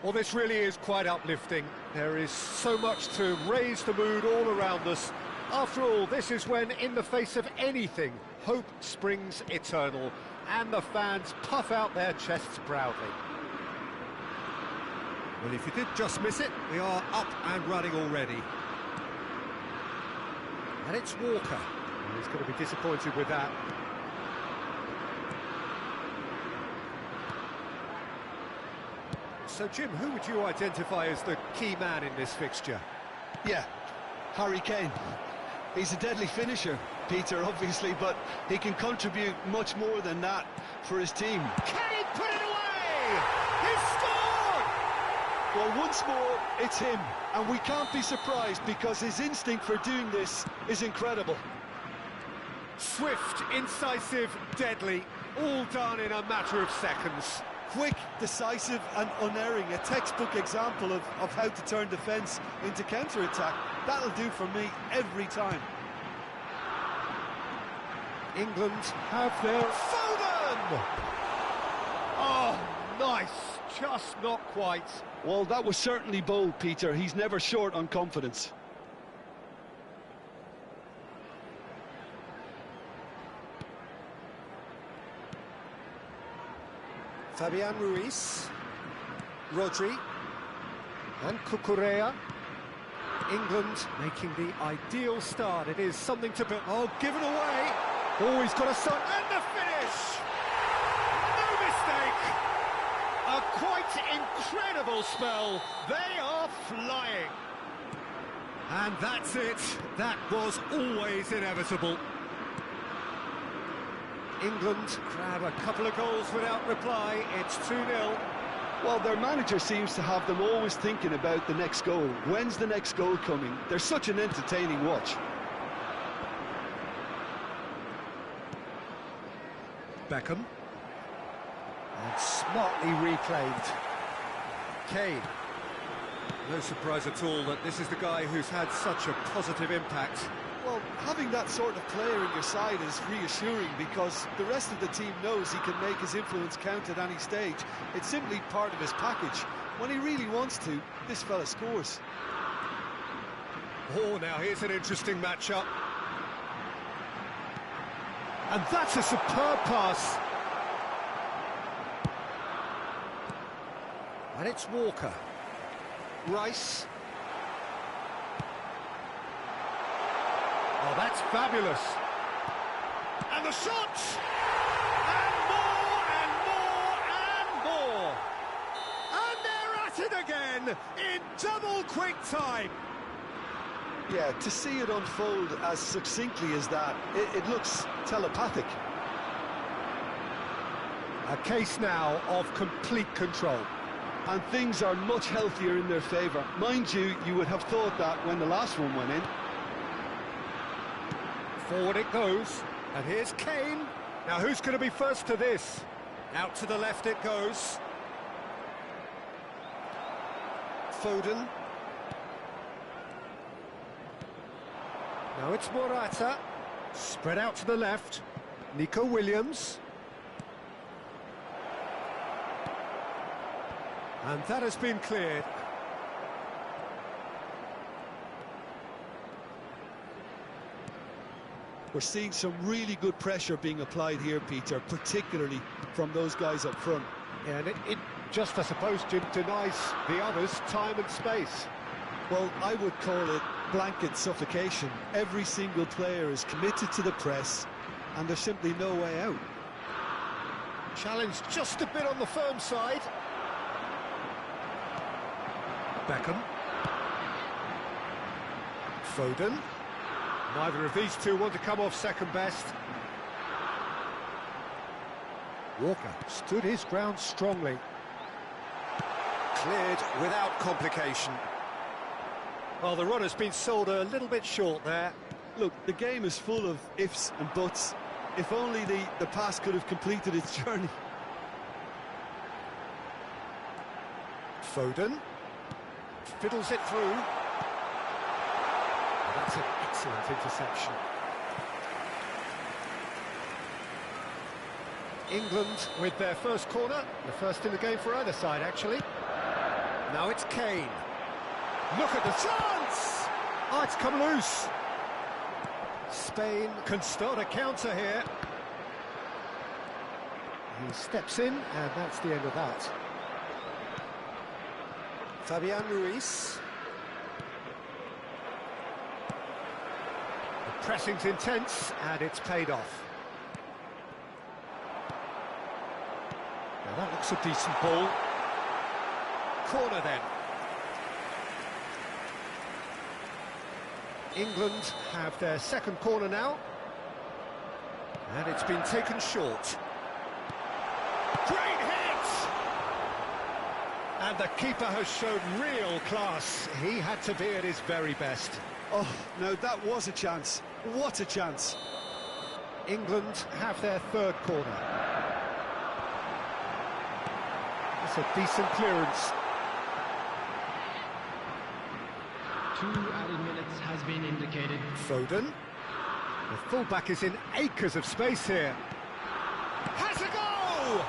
Well, this really is quite uplifting. There is so much to raise the mood all around us. After all, this is when, in the face of anything, hope springs eternal, and the fans puff out their chests proudly. Well, if you did just miss it, we are up and running already. And it's Walker. And he's going to be disappointed with that. So, Jim, who would you identify as the key man in this fixture? Yeah, Harry Kane. He's a deadly finisher, Peter, obviously, but he can contribute much more than that for his team. Can he put it away? He's scored! Well, once more, it's him, and we can't be surprised because his instinct for doing this is incredible. Swift, incisive, deadly, all done in a matter of seconds. Quick, decisive and unerring, a textbook example of how to turn defence into counter-attack. That'll do for me every time. England have their Foden! Oh, nice, just not quite. Well, that was certainly bold, Peter. He's never short on confidence. Fabian Ruiz, Rodri, And Cucurella. England making the ideal start. It is something to build. Oh, given away. Oh, he's got a son. And the finish! No mistake! A quite incredible spell. They are flying. and that's it. That was always inevitable. England grab a couple of goals without reply. It's 2-0. Well, their manager seems to have them always thinking about the next goal. When's the next goal coming? They're such an entertaining watch. Beckham. And smartly reclaimed. Kane. No surprise at all that this is the guy who's had such a positive impact. Well, having that sort of player in your side is reassuring because the rest of the team knows he can make his influence count at any stage. It's simply part of his package. When he really wants to, this fella scores. Oh, now here's an interesting matchup. And that's a superb pass. And it's Walker. Rice. Oh, that's fabulous. And the shot! And more, and more, and more! And they're at it again in double quick time. Yeah, to see it unfold as succinctly as that, it looks telepathic. A case now of complete control. And things are much healthier in their favour. Mind you, you would have thought that when the last one went in. Forward it goes, and here's Kane. Now who's going to be first to this? Out to the left it goes. Foden. Now it's Morata. Spread out to the left. Nico Williams. And that has been cleared. We're seeing some really good pressure being applied here, Peter, particularly from those guys up front. Yeah, and it just, I suppose, denies the others time and space. Well, I would call it blanket suffocation. Every single player is committed to the press, and there's simply no way out. Challenge just a bit on the firm side. Beckham. Foden. Neither of these two want to come off second best. Walker stood his ground strongly. Cleared without complication. Well, the run has been sold a little bit short there. Look, the game is full of ifs and buts. If only the pass could have completed its journey. Foden. Fiddles it through. That's an excellent interception. England with their first corner, the first in the game for either side, actually. Now it's Kane. Look at the chance! Oh, it's come loose. Spain can start a counter here. He steps in, and that's the end of that. Fabian Ruiz. The pressing's intense, and it's paid off. Now that looks a decent ball. Corner then. England have their second corner now. And it's been taken short. Great hit! And the keeper has shown real class. He had to be at his very best. Oh, now that was a chance. What a chance. England have their third corner. It's a decent clearance. 2 added minutes has been indicated. Foden. The fullback is in acres of space here. Has a goal!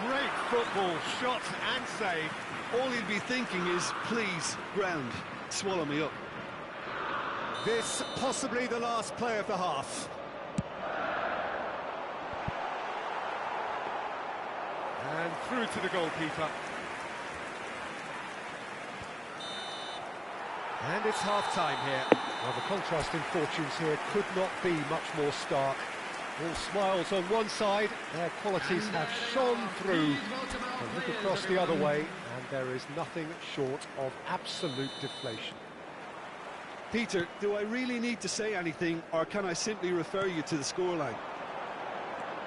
Great football, shot and save. All he'd be thinking is, please, ground, swallow me up. This possibly the last play of the half. And through to the goalkeeper. And it's half-time here. Well, the contrast in fortunes here could not be much more stark. All smiles on one side, their qualities have shone through. But look across the other way, and there is nothing short of absolute deflation. Peter, do I really need to say anything, or can I simply refer you to the scoreline?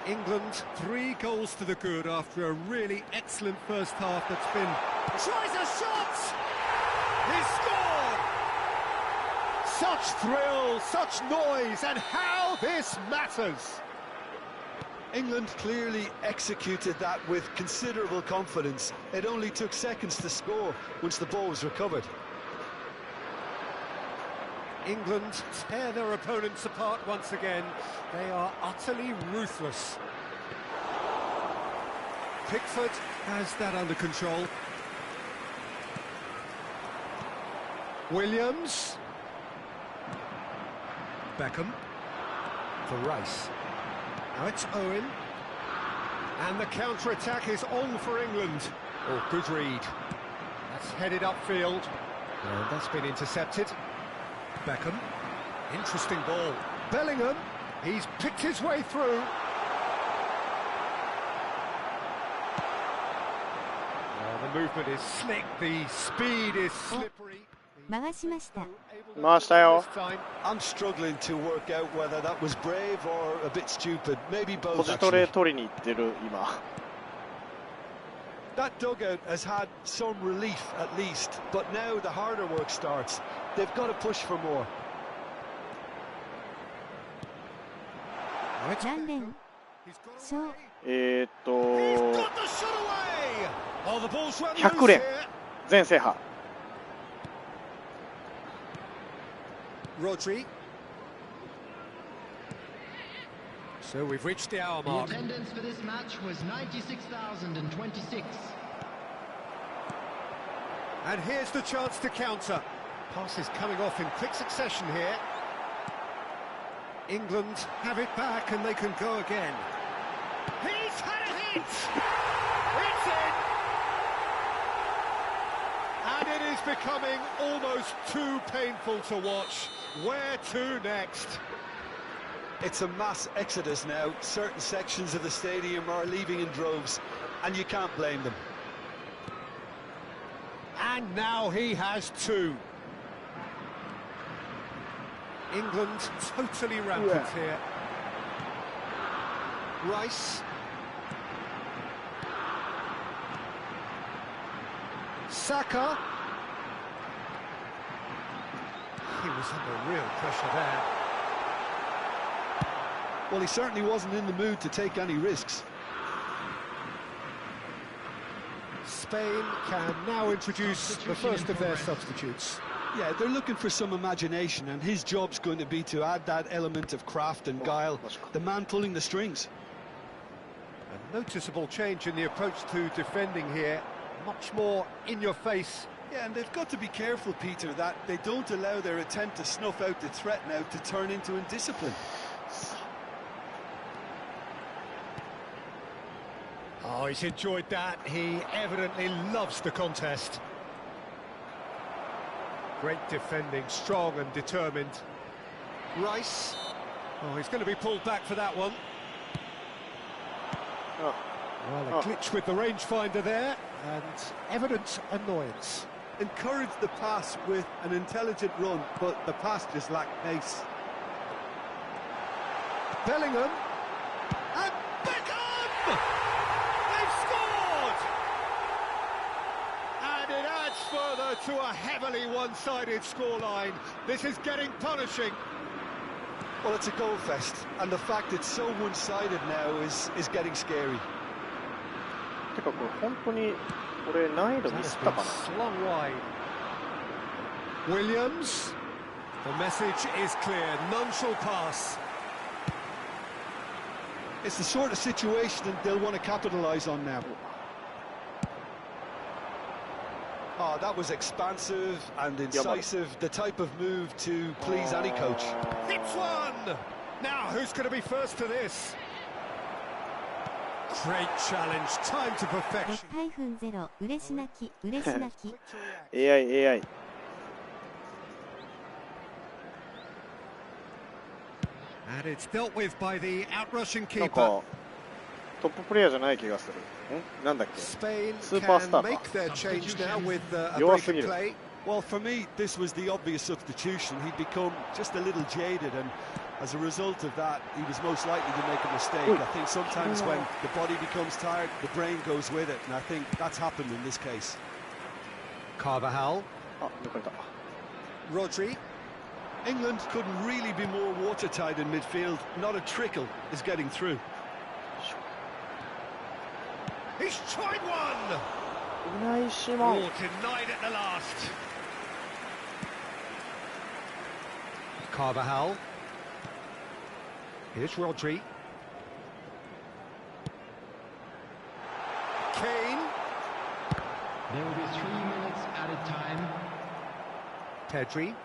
England 3 goals to the good after a really excellent first half that's been... tries a shot! He scored! Such thrill, such noise, and how this matters! England clearly executed that with considerable confidence. It only took seconds to score once the ball was recovered. England tear their opponents apart once again. They are utterly ruthless. Pickford has that under control. Williams. Beckham. For Rice. Now it's Owen. And the counter-attack is on for England. Oh, good read. That's headed upfield. And that's been intercepted. Beckham. Interesting ball. Bellingham. He's picked his way through. The movement is slick. The speed is slippery. 回しました。回したよ。I'm struggling to work out whether that was brave or a bit stupid. Maybe both. ポジトレ取りに行ってる今。That dugout has had some relief at least, but now the harder work starts. They've got to push for more. 残念。そう。100連全制覇。Rodri. So we've reached the hour mark. The attendance for this match was 96,026. And here's the chance to counter. Passes coming off in quick succession here. England have it back and they can go again. He's had a hit! It's in! And it is becoming almost too painful to watch. Where to next? It's a mass exodus now. Certain sections of the stadium are leaving in droves, and you can't blame them. And now he has two. England totally rampant here. Rice. Saka. He was under real pressure there. Well, he certainly wasn't in the mood to take any risks. Spain can now introduce the first of their substitutes. Yeah, they're looking for some imagination, and his job's going to be to add that element of craft and guile, the man pulling the strings. A noticeable change in the approach to defending here, much more in your face. Yeah, and they've got to be careful, Peter, that they don't allow their attempt to snuff out the threat now to turn into indiscipline. Oh, he's enjoyed that. He evidently loves the contest. Great defending, strong and determined. Rice. Oh, he's going to be pulled back for that one. Well, a glitch with the rangefinder there, and evident annoyance. Encouraged the pass with an intelligent run, but the pass just lacked pace. Bellingham. And Beckham! They've scored! And it adds further to a heavily one-sided scoreline. This is getting punishing. Well, it's a goal fest, and the fact it's so one-sided now is getting scary. てかこれ本当にこれ難易度ミスったかな。 Slung wide. Williams. The message is clear. None shall pass. It's the sort of situation that they'll want to capitalise on now. Oh, that was expansive and incisive, the type of move to please any coach. Hits one! Now, who's going to be first to this? Great challenge, time to perfection. 5-0嬉し泣き嬉し泣き AI And it's dealt with by the outrushing なん keeper. かトッププレイヤーじゃない気がする。なんだっけ Spain スーパースタ can ー make か their change now with a 弱 break すぎ of る。 play. Well, for me, this was the obvious substitution. He'd become just a little jaded, and as a result of that, he was most likely to make a mistake. I think sometimes when the body becomes tired, the brain goes with it, and I think that's happened in this case. Carvajal. あ、抜かれた。 Rodri. England couldn't really be more watertight in midfield. Not a trickle is getting through. He's tried one! うないしま Oh, denied at the last. Carvajal. Here's Rodri. Kane. There will be 3 minutes added time. Pedri.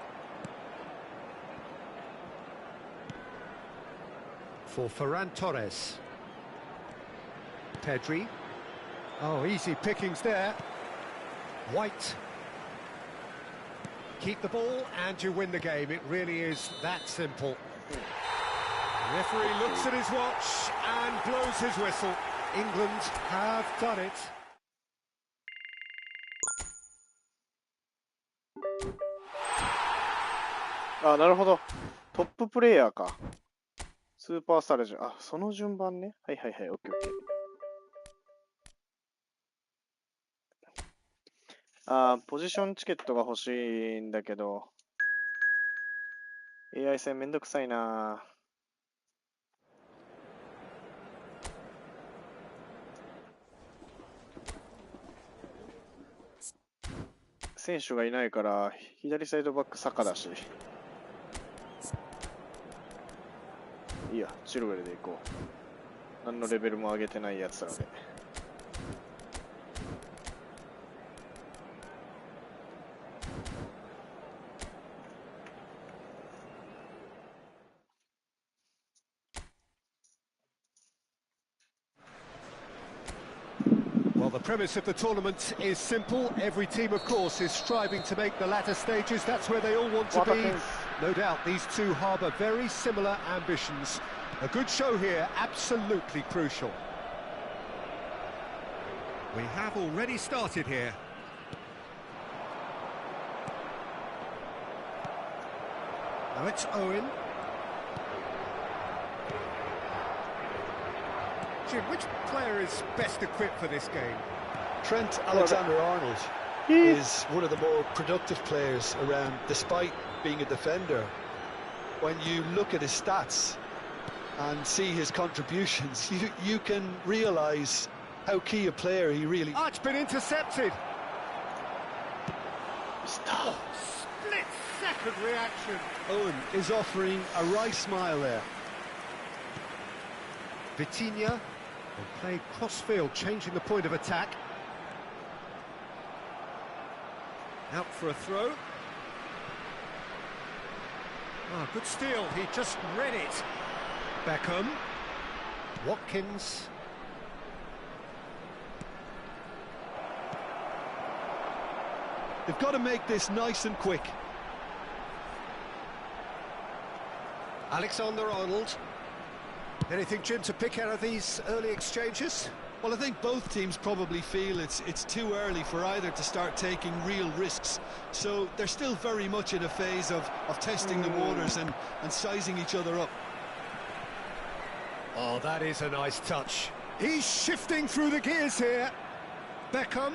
For Ferran Torres. Pedri. Oh, easy pickings there. White. Keep the ball and you win the game. It really is that simple. The referee looks at his watch and blows his whistle. England have done it. あ、なるほど。トッププレイヤーか。スーパースターレジェンド。あ、その順番ね。はいはいはい、オッケーオッケー。ポジションチケットが欲しいんだけど、AI 戦めんどくさいな。選手がいないから左サイドバック坂だし、いいや、チルウェルで行こう。何のレベルも上げてないやつなので。Well, the premise of the tournament is simple. Every team, of course, is striving to make the latter stages. That's where they all want to be. No doubt, these two harbour very similar ambitions. A good show here, absolutely crucial. We have already started here. Now it's Owen. Jim, which player is best equipped for this game? Trent Alexander-Arnold is one of the more productive players around, despite being a defender. When you look at his stats and see his contributions, you can realise how key a player he really is. Ah, it's been intercepted. Stop. Split-second reaction. Owen is offering a wry smile there. Vitinha, and played cross-field, changing the point of attack. Out for a throw. Ah, good steal, he just read it. Beckham. Watkins. They've got to make this nice and quick. Alexander-Arnold. Anything, Jim, to pick out of these early exchanges? Well, I think both teams probably feel it's too early for either to start taking real risks. So they're still very much in a phase of testing the waters and sizing each other up. Oh, that is a nice touch. He's shifting through the gears here. Beckham.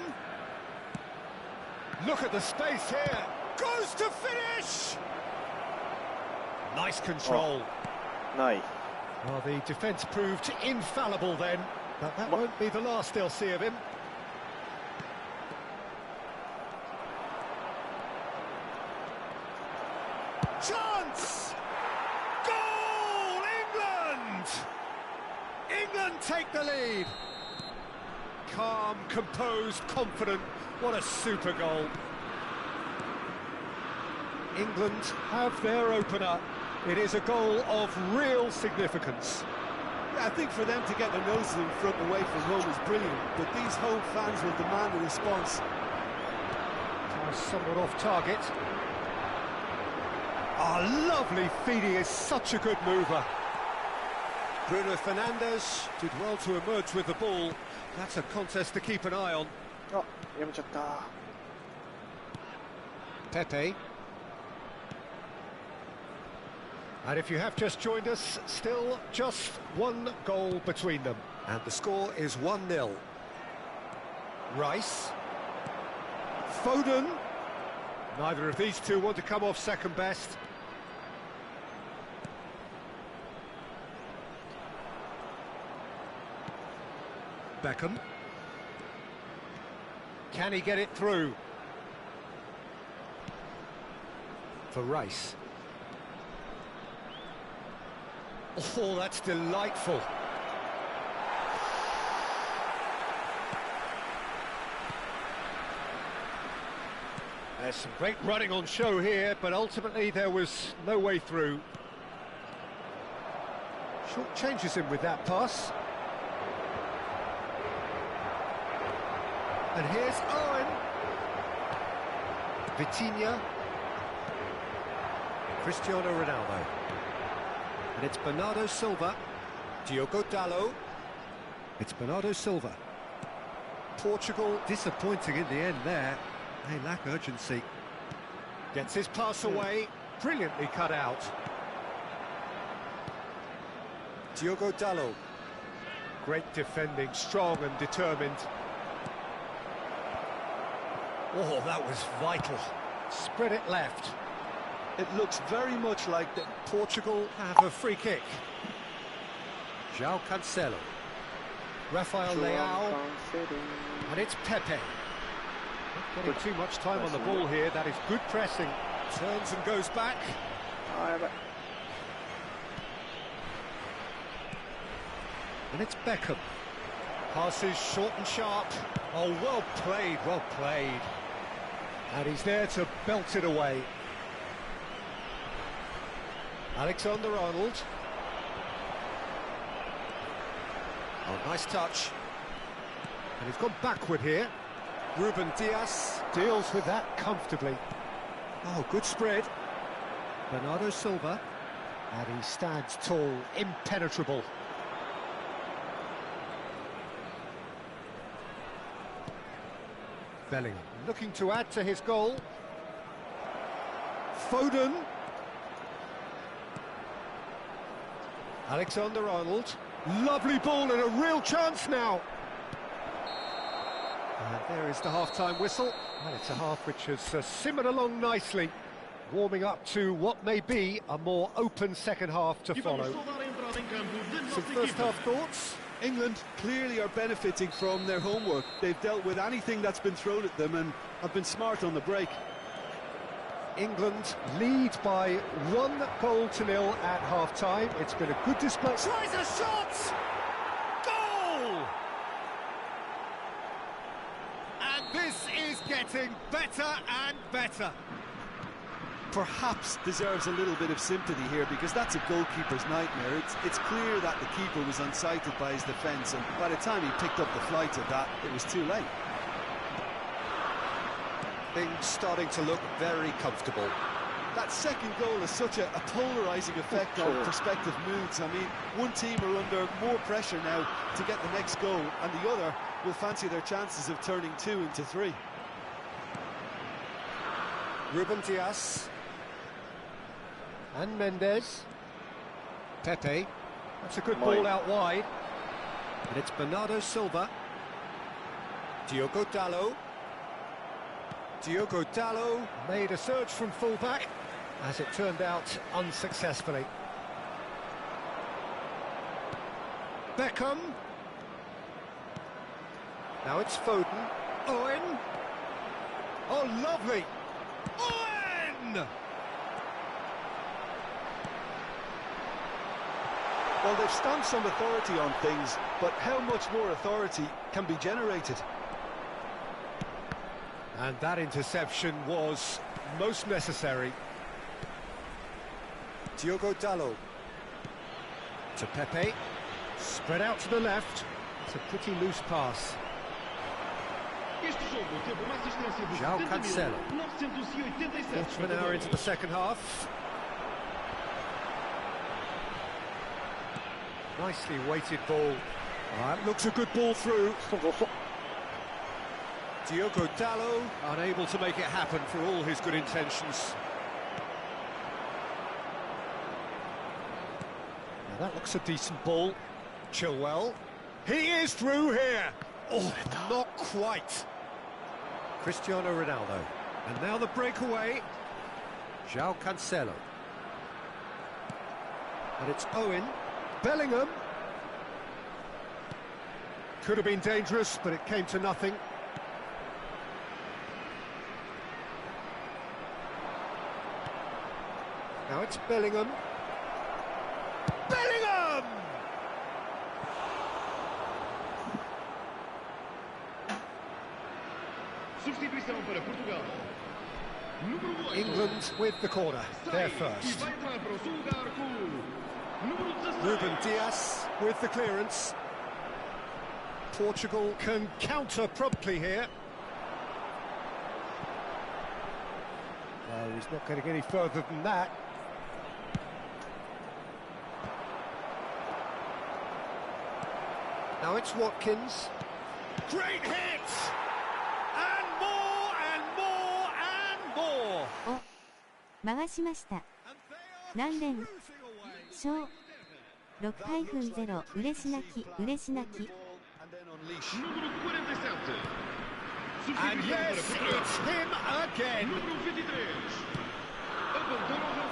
Look at the space here. Goes to finish! Nice control. Nice. Well, the defence proved infallible then, but that won't be the last they'll see of him. Chance! Goal! England! England take the lead. Calm, composed, confident. What a super goal. England have their opener. It is a goal of real significance. Yeah, I think for them to get their noses in front away from home is brilliant, but these home fans will demand a response. Somewhat off target. Ah, lovely feed. He is such a good mover. Bruno Fernandes did well to emerge with the ball. That's a contest to keep an eye on. Oh, やめちゃった。 Pepe. And if you have just joined us, still just one goal between them. And the score is 1-0. Rice. Foden. Neither of these two want to come off second best. Beckham. Can he get it through? For Rice. Oh, that's delightful. There's some great running on show here, but ultimately there was no way through. Short changes him with that pass. And here's Owen. Vitinha. Cristiano Ronaldo. And it's Bernardo Silva. Diogo Dalot. It's Bernardo Silva. Portugal disappointing in the end there. They lack urgency. Gets his pass away. Brilliantly cut out. Diogo Dalot. Great defending, strong and determined. Oh, that was vital. Spread it left. It looks very much like that. Portugal have a free kick. João Cancelo. Rafael Leao. And it's Pepe. Not getting too much time on the ball here. That is good pressing. Turns and goes back. And it's Beckham. Passes short and sharp. Oh, well played, well played. And he's there to belt it away. Alexander-Arnold. Oh, nice touch. And he's gone backward here. Ruben Dias deals with that comfortably. Oh, good spread. Bernardo Silva. And he stands tall, impenetrable. Bellingham looking to add to his goal. Foden. Alexander-Arnold. Lovely ball and a real chance now. And there is the half-time whistle. And it's a half which has simmered along nicely, warming up to what may be a more open second half to follow. Some first-half thoughts? England clearly are benefiting from their homework. They've dealt with anything that's been thrown at them and have been smart on the break. England lead by 1-0 at half-time. It's been a good display. Tries a shot! Goal! And this is getting better and better. Perhaps deserves a little bit of sympathy here, because that's a goalkeeper's nightmare. It's clear that the keeper was unsighted by his defence, and by the time he picked up the flight of that, it was too late. Things starting to look very comfortable. That second goal has such a polarising effect on prospective moods. I mean, one team are under more pressure now to get the next goal, and the other will fancy their chances of turning 2 into 3. Ruben Dias. And Mendes. Pepe. That's a good ball out wide. And it's Bernardo Silva. Diogo Dalot. Diogo Dalot made a surge from full-back, as it turned out unsuccessfully. Beckham. Now it's Foden. Owen. Oh, lovely. Owen! Well, they've stamped some authority on things, but how much more authority can be generated? And that interception was most necessary. Diogo Dalot. To Pepe. Spread out to the left. It's a pretty loose pass. João Cancelo. Quarter of an hour into the second half. Nicely weighted ball. That looks a good ball through. Diogo Dalot unable to make it happen for all his good intentions. Now that looks a decent ball. Chilwell. He is through here. Oh, not quite. Cristiano Ronaldo. And now the breakaway. João Cancelo. And it's Owen. Bellingham. Could have been dangerous, but it came to nothing. Now it's Bellingham. Bellingham! Substituição para Portugal. Número 8. England with the corner. They're first. Vai entrar para o seu lugar com o número 16. Ruben Dias with the clearance. Portugal can counter promptly here. No, he's not getting any further than that. Now it's Watkins. Great hit! And more and more and more! お、回しました。何連勝 6-0 嬉し泣き嬉し泣き Número 47. And yes, it's him again. Número 23.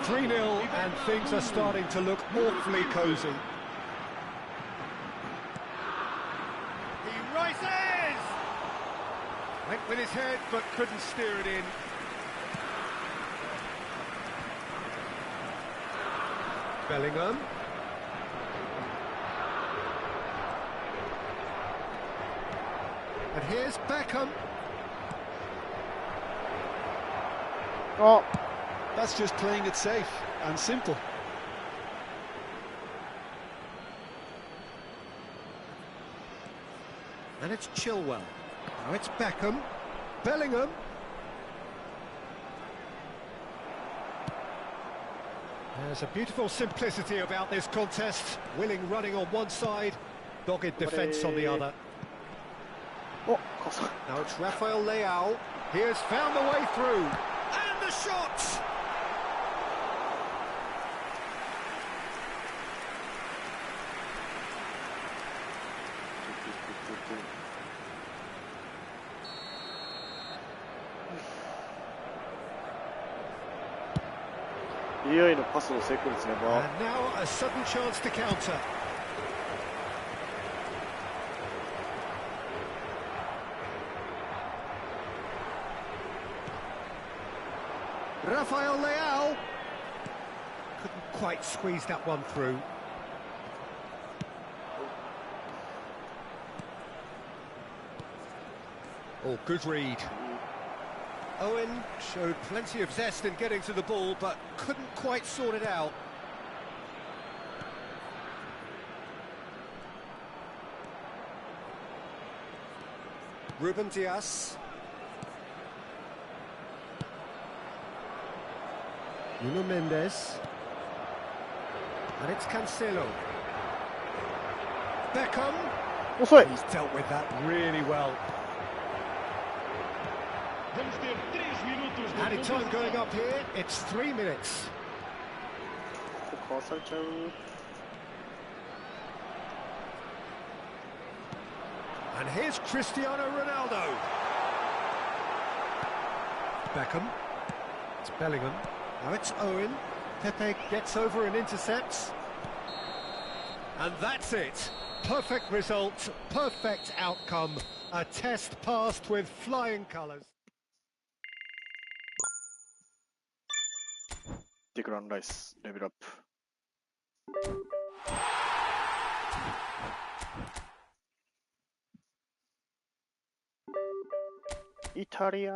3-0 and things are starting to look awfully cosy. He rises! Went with his head but couldn't steer it in. Bellingham. And here's Beckham. Oh, That's just playing it safe and simple. And it's Chilwell. Now it's Beckham. Bellingham. There's a beautiful simplicity about this contest. Willing running on one side, dogged defence on the other. oh, close. Now it's Rafael Leao. He has found the way through. And the shot! AI のパスの成功率ね、And now a sudden chance to counter. Rafael Leao couldn't quite squeeze that one through. Oh, good read. Owen showed plenty of zest in getting to the ball, but couldn't quite sort it out. Ruben Dias. Nuno Mendes. And it's Cancelo. Beckham. 遅い。 He's dealt with that really well. Vamos ter 3 minutos de Added time compensação. going up here, it's 3 minutes. かわされちゃう。And here's Cristiano Ronaldo. Beckham. It's Bellingham. Now it's Owen. Pepe gets over and intercepts. And that's it. Perfect result, perfect outcome. A test passed with flying colours. デクラン・ライス、レベルアップ。イタリア。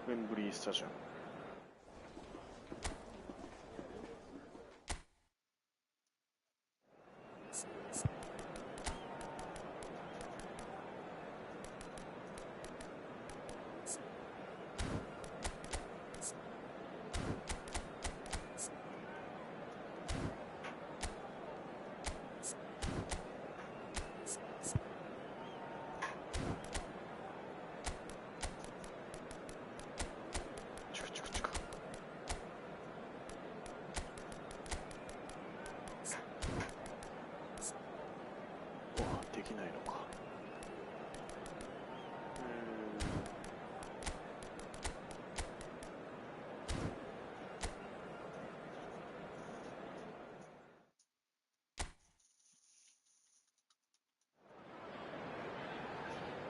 ウェンブリースタジアム。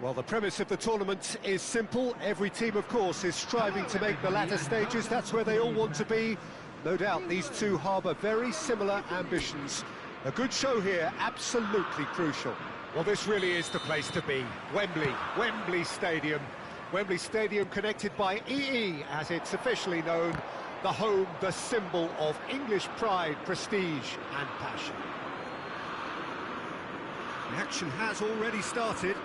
Well, the premise of the tournament is simple. Every team, of course, is striving to make the latter stages. That's where they all want to be. No doubt these two harbour very similar ambitions. A good show here, absolutely crucial. Well, this really is the place to be. Wembley Stadium. Wembley Stadium connected by EE, as it's officially known. The home, the symbol of English pride, prestige and passion. The action has already started.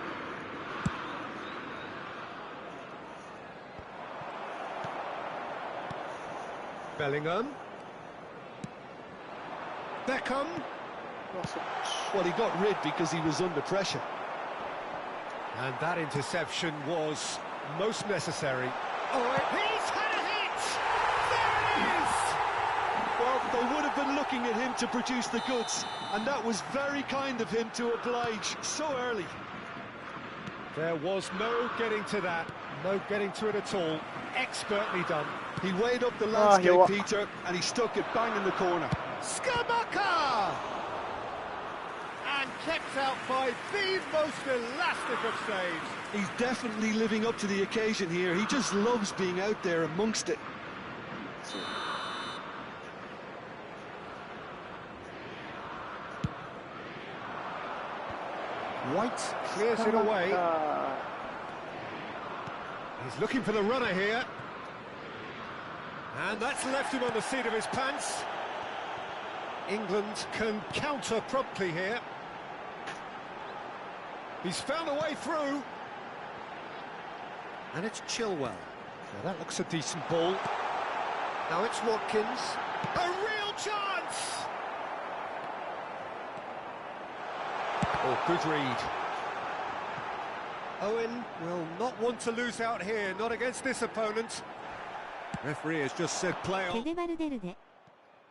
Bellingham. Beckham. Well, he got rid because he was under pressure. And that interception was most necessary. Oh, he's had a hit! There it is! Well, they would have been looking at him to produce the goods, and that was very kind of him to oblige so early. There was no getting to that, no getting to it at all. Expertly done. He weighed up the landscape, Peter, and he stuck it bang in the corner. Skamaka! And kept out by the most elastic of saves. He's definitely living up to the occasion here. He just loves being out there amongst it. White clears it away. He's looking for the runner here. And that's left him on the seat of his pants. England can counter promptly here. He's found a way through. And it's Chilwell. Now that looks a decent ball. Now it's Watkins. A real chance! Oh, good read. Owen will not want to lose out here, not against this opponent. Referee has just said play on. フェデバルデルデ。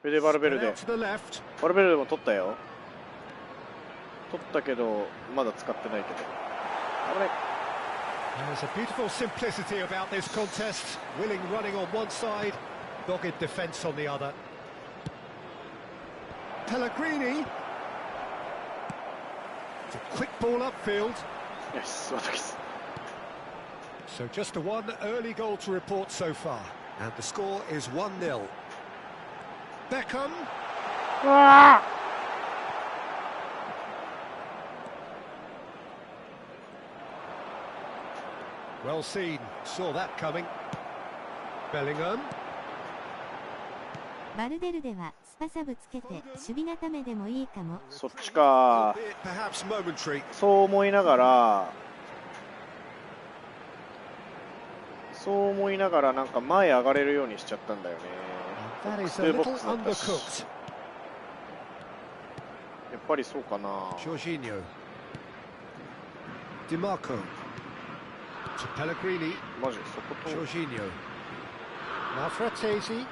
フェデバルベルデ。 Out to the left. バルベルデも取ったよ。取ったけど、まだ使ってないけど。危ない。There's a beautiful simplicity about this contest. Willing running on one side, dogged defence on the other. Pellegrini. It's a quick ball upfield. Yes, ワトキス。 So just the one early goal to report so far. And the score is 1-0. Beckham. Well seen, saw that coming. Bellingham. バルデルデはスパサブつけて守備固めでもいいかも。そっちか。 Perhaps momentary. そう思いながらなんか前上がれるようにしちゃったんだよね。 That is ツ a ーボッ little クスだったし。 undercooked. やっぱりそうかな。 Jorginho. DiMarco. To Pellegrini. マジそこと。 Jorginho. Now Fratesi.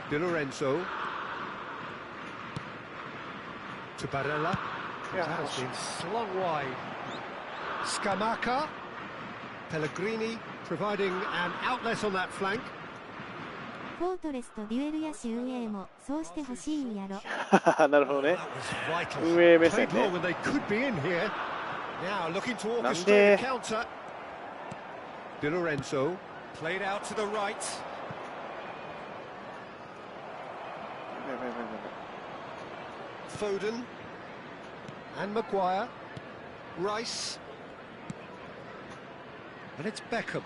Di Lorenzo. To Barella. Yeah. That has been slung wide. Scamacca. Pellegrini providing an outlet on that flank. フォートレスとデュエル野手運営もそうしてほしいんやろ。なるほどね。 That was vital. 運営目線 Played ね。 well when they could be in here. Now looking to なん orchestrate で a counter. Di Lorenzo played out to the right. Foden and Maguire. Rice. And it's Beckham.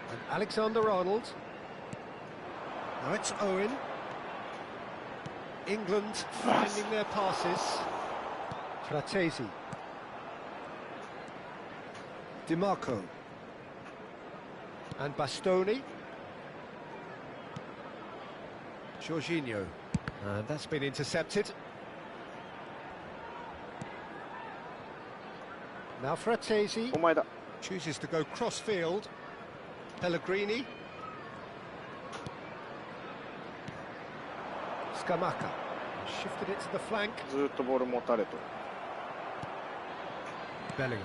And Alexander-Arnold. Now it's Owen. England finding their passes. Fratesi. DiMarco. And Bastoni. Jorginho. And that's been intercepted. Now Fratesi お前だ。 chooses to go cross-field. Pellegrini. Scamacca. Shifted it to the flank. ずーっとボール持たれと。 Bellingham.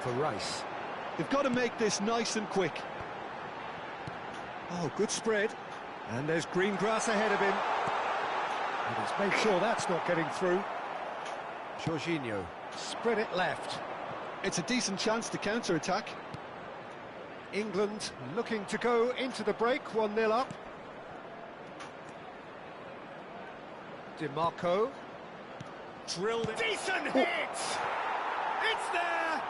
For Rice. They've got to make this nice and quick. Oh, good spread. And there's green grass ahead of him. And he's made sure that's not getting through. Jorginho spread it left. It's a decent chance to counter-attack. England looking to go into the break, 1-0 up. DiMarco. Drilled it. Decent hit! It's there!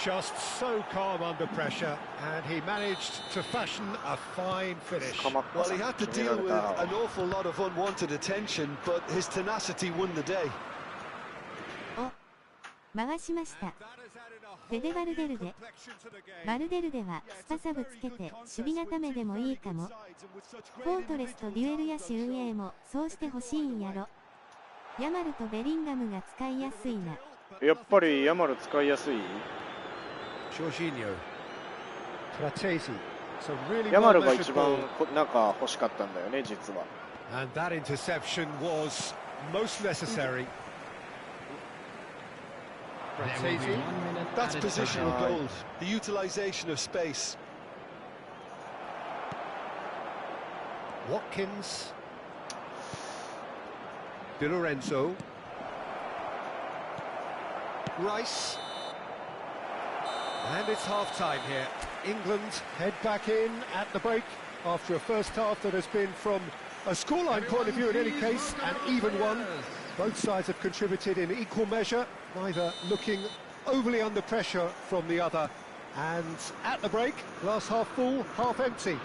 Just so calm under pressure, and he managed to fashion a fine finish. Well, he had to deal with an awful lot of unwanted attention, but his tenacity won the day. 回しました。フェデバルデルデ。バルデルデはスパサブつけて守備固めでもいいかも。フォートレスとデュエル野手運営もそうしてほしいんやろ。ヤマルとベリンガムが使いやすいな。やっぱりヤマル使いやすい。ヤマルが一番なんか欲しかったんだよね、実は。And that interception was most necessary. That's positional gold, the utilisation of space. Watkins. Di Lorenzo. Rice. And it's half-time here. England head back in at the break after a first half that has been, from a scoreline point of view in any case, an even one. Both sides have contributed in equal measure, neither looking overly under pressure from the other. And at the break, glass half full, half empty.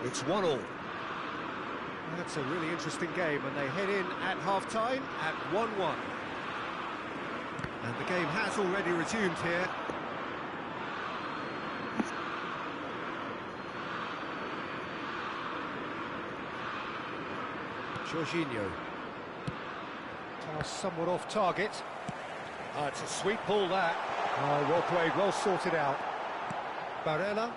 It's 1-1. That's a really interesting game, and they head in at half-time at 1-1. And the game has already resumed here. Jorginho. Somewhat off target. It's a sweet ball, that. Oh, well played, well sorted out. Barella.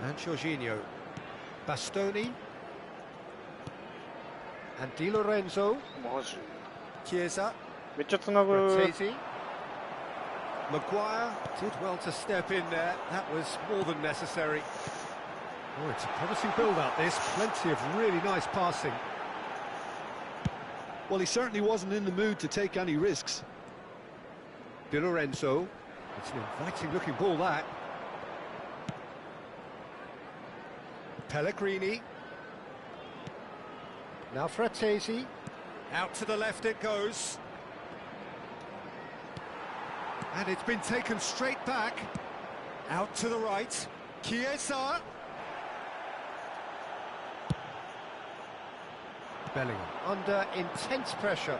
And Jorginho. Bastoni. And Di Lorenzo. Chiesa. Frattesi. Maguire did well to step in there. That was more than necessary. Oh, it's a promising build-up, this. Plenty of really nice passing. Well, he certainly wasn't in the mood to take any risks. Di Lorenzo. It's an inviting-looking ball, that. Pellegrini. Now Frattesi. Out to the left it goes. And it's been taken straight back. Out to the right. Chiesa. Bellingham under intense pressure.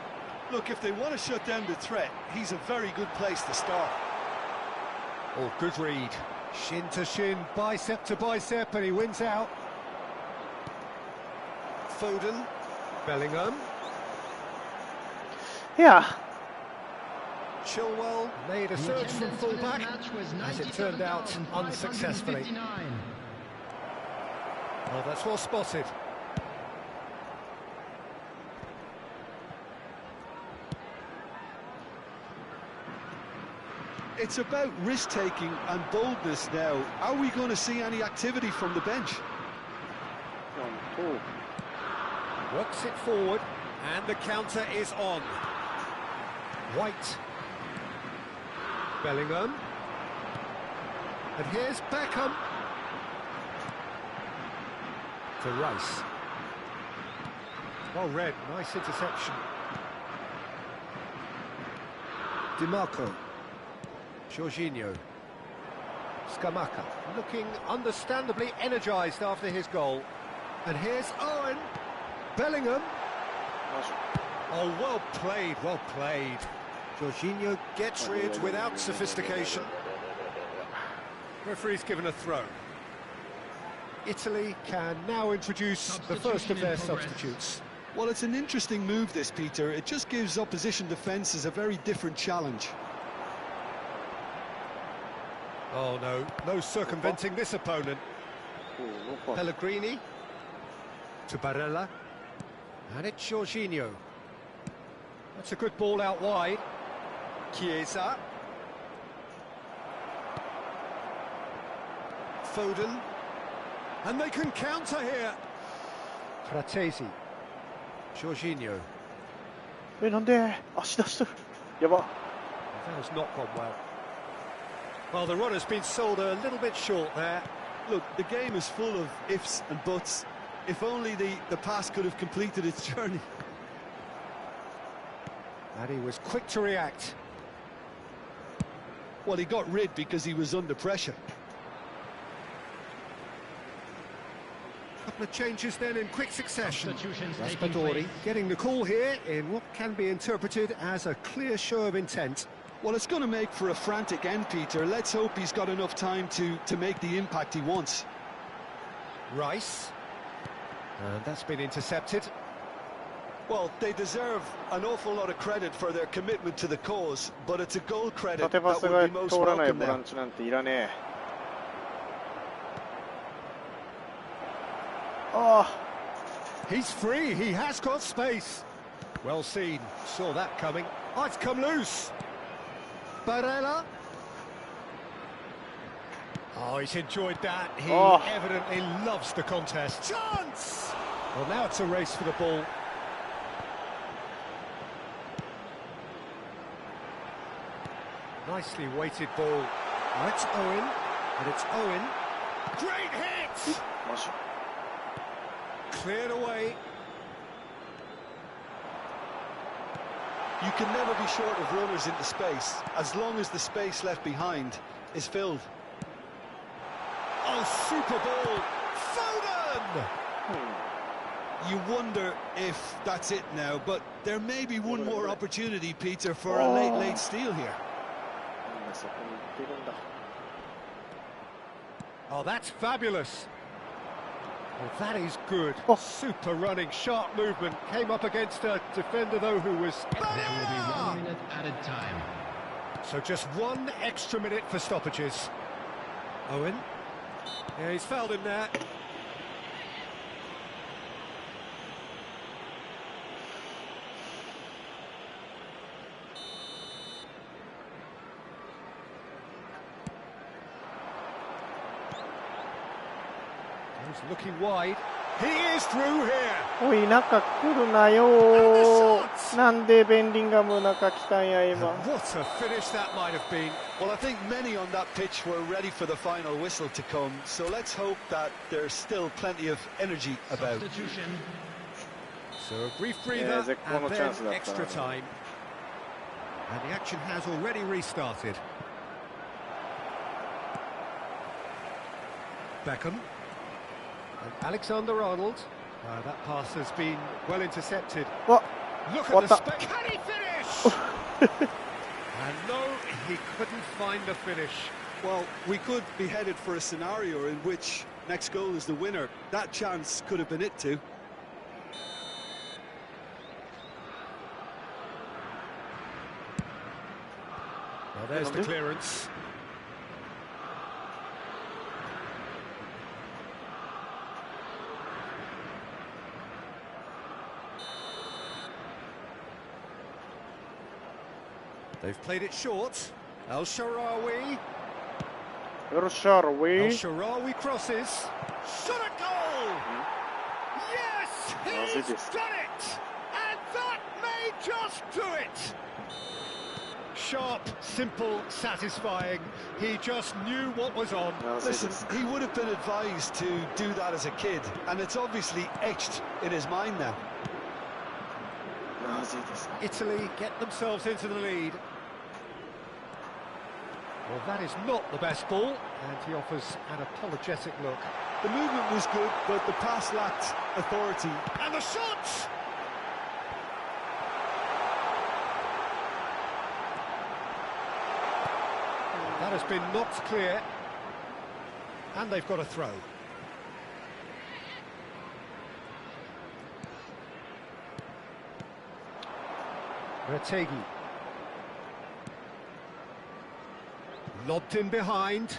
Look, if they want to shut down the threat, he's a very good place to start. Oh, good read. Shin to shin, bicep to bicep, and he wins out. Foden. Bellingham. Yeah. Chilwell made a search from full-back, as it turned out unsuccessfully. Well, that's well spotted. It's about risk-taking and boldness now. Are we going to see any activity from the bench? Works it forward, and the counter is on. White. Bellingham. And here's Beckham. To Rice. Well read, nice interception. DiMarco. Jorginho. Scamacca, looking understandably energised after his goal. And here's Owen. Bellingham. Oh, well played, well played. Jorginho gets rid without sophistication. Referee's given a throw. Italy can now introduce the first of their substitutes. Well, it's an interesting move, this, Peter. It just gives opposition defences a very different challenge. Oh, no, no circumventing this opponent. Pellegrini. To Barella. And it's Jorginho. That's a good ball out wide. Chiesa. Foden. And they can counter here. Frattesi. Jorginho. え、なんで足出してる。やば。 That has not gone well. Well, the run has been sold a little bit short there. Look, the game is full of ifs and buts. If only the pass could have completed its journey. And he was quick to react. Well, he got rid because he was under pressure. Couple of changes then in quick succession. Substitutions taking Raspadori place. getting the call here in what can be interpreted as a clear show of intent. Well, it's going to make for a frantic end, Peter. Let's hope he's got enough time to make the impact he wants. Rice. And that's been intercepted. Well, they deserve an awful lot of credit for their commitment to the cause, but it's a goal credit 縦パ that スが would be most 通らない welcome ボラ now. ンチなんていらねえ。ああ。 He's free, he has got space. Well seen, saw that coming. Oh, it's come loose. Barella. Oh, he's enjoyed that. He evidently loves the contest. Chance! Well, now it's a race for the ball. Nicely weighted ball. Now it's Owen, and it's Owen. Great hit! マジ。 Cleared away. You can never be short of runners into space, as long as the space left behind is filled. Oh, super ball! Foden! You wonder if that's it now, but there may be one more opportunity, Peter, for a late steal here. なんだそこに行ってるんだ。 Oh, that's fabulous. Well, that is good. Oh. Super running, sharp movement. Came up against a defender, though, who was... There will be 1 minute added time. So just 1 extra minute for stoppages. Owen. Yeah, he's fouled him there. He's looking wide. He is through here. おい、中来るなよー。なんでベンリンガム中来たんや、今。 What a finish that might have been. Well, I think many on that pitch were ready for the final whistle to come, so let's hope that there's still plenty of energy about. Substitution. So a brief breather絶好の and チャンスだ then ったな。 extra time. And the action has already restarted. Beckham. And Alexander-Arnold. That pass has been well intercepted. わ Look What at the the- space. Can he finish? And no, he couldn't find the finish. Well, we could be headed for a scenario in which next goal is the winner. That chance could have been it too. Well, there's the clearance. They've played it short. El Shaarawy. よろしゃろ、ウ El ィー。 Shaarawy crosses. Shot a goal! Yes, he's this? done it! And that may just do it! Sharp, simple, satisfying. He just knew what was on. Listen, he would have been advised to do that as a kid, and it's obviously etched in his mind now. まずいですね。 Italy get themselves into the lead. Well, that is not the best ball, and he offers an apologetic look. The movement was good, but the pass lacked authority. And the shot! That has been knocked clear. And they've got a throw. Retegi. Lobbed in behind.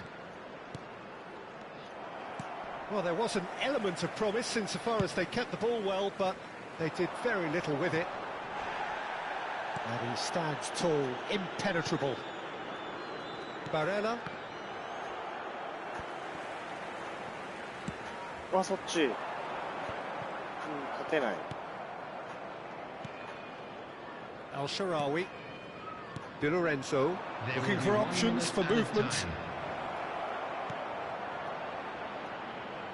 Well, there was an element of promise insofar as they kept the ball well, but they did very little with it. And he stands tall, impenetrable. Barella. わ、そっち。勝てない。El Shaarawy. Di Lorenzo. Looking for options for movement.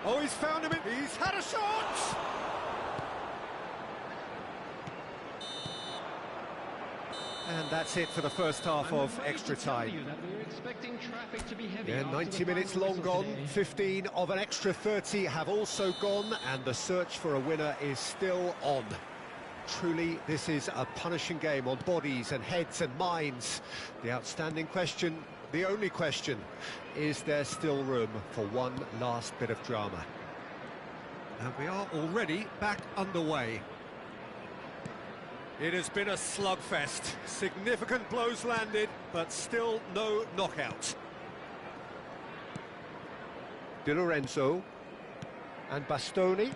Oh, he's found him. He's had a shot! And that's it for the first half of extra time. Yeah, 90 minutes long gone, 15 of an extra 30 have also gone, and the search for a winner is still on. Truly, this is a punishing game on bodies and heads and minds. The outstanding question, the only question, is there still room for one last bit of drama? And we are already back underway. It has been a slugfest. Significant blows landed, but still no knockout. Di Lorenzo and Bastoni,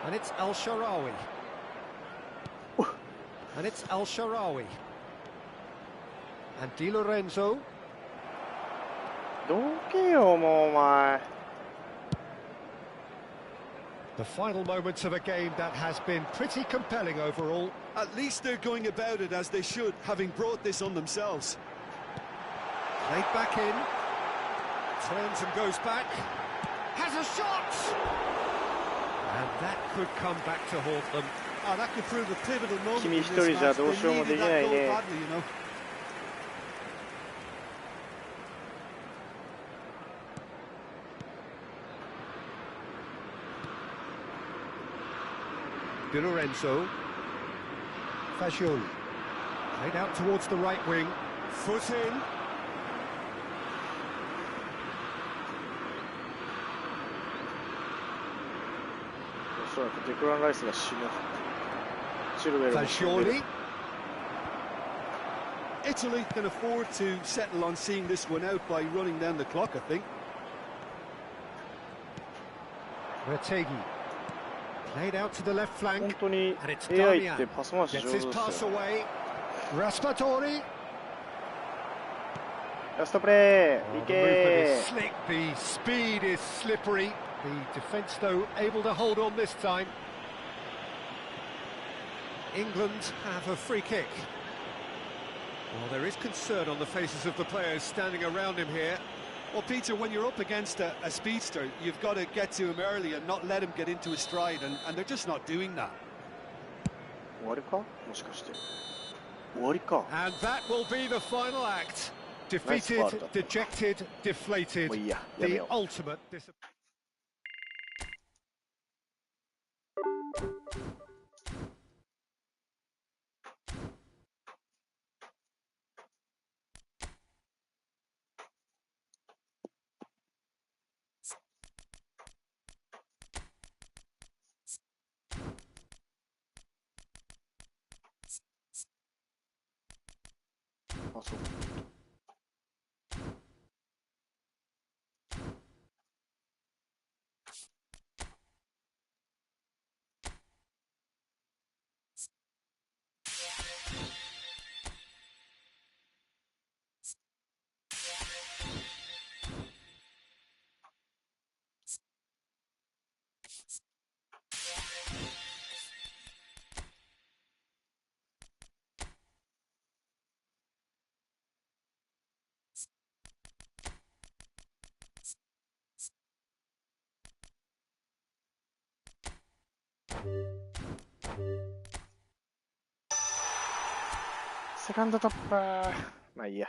and it's El Shaarawy. And it's El Shaarawy. And Di Lorenzo. どけよ、もうお前。 The final moments of a game that has been pretty compelling overall. At least they're going about it as they should, having brought this on themselves. Played back in. Turns and goes back. Has a shot! And that could come back to haunt them. Oh, that could prove a pivotal moment. 君一人じゃどうしようもできないね。 Di Lorenzo. Fagioli. Played out towards the right wing. Foot in. おそらくデクラン・ライスが死ぬ。チルウェルも死ぬ。 Fagioli. Italy can afford to settle on seeing this one out by running down the clock, I think. Retegui. Played out to the left 本 flank. 当に And it's AI って Damian. パス回し Gets 上手 his です pass よ。 away. Raspadori. ラストプレー、 Oh, い the movement け is slick, the speed is slippery. The defence, though, able to hold on this time. England have a free kick. Well, there is concern on the faces of the players standing around him here. Well, Peter, when you're up against a speedster, you've got to get to him early and not let him get into his stride, and they're just not doing that. 終わりかもしかして。終わりか。 And that will be the final act. Defeated, Nice part. dejected, deflated. もういいや、やめ The よう。 ultimate disappointment.あ、そう。セカンドトップ。まあいいや。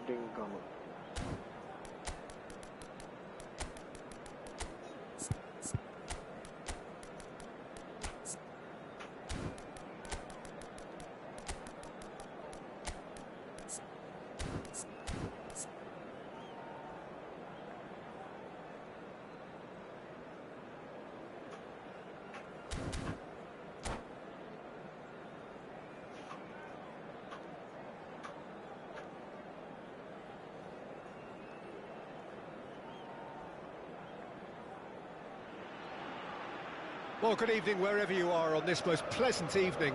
リンガム。Well, good evening wherever you are on this most pleasant evening.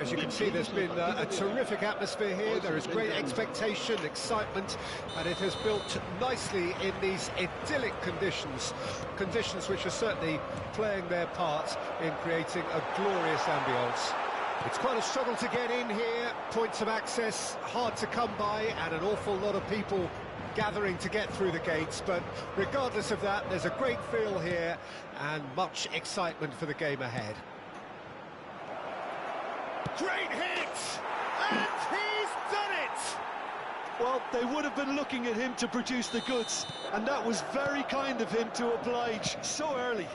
As you can see, there's been a terrific atmosphere here. There is great expectation, excitement, and it has built nicely in these idyllic conditions. Conditions which are certainly playing their part in creating a glorious ambience. It's quite a struggle to get in here, points of access hard to come by, and an awful lot of people gathering to get through the gates, but regardless of that, there's a great feel here and much excitement for the game ahead. Great hit! And he's done it! Well, they would have been looking at him to produce the goods, and that was very kind of him to oblige so early.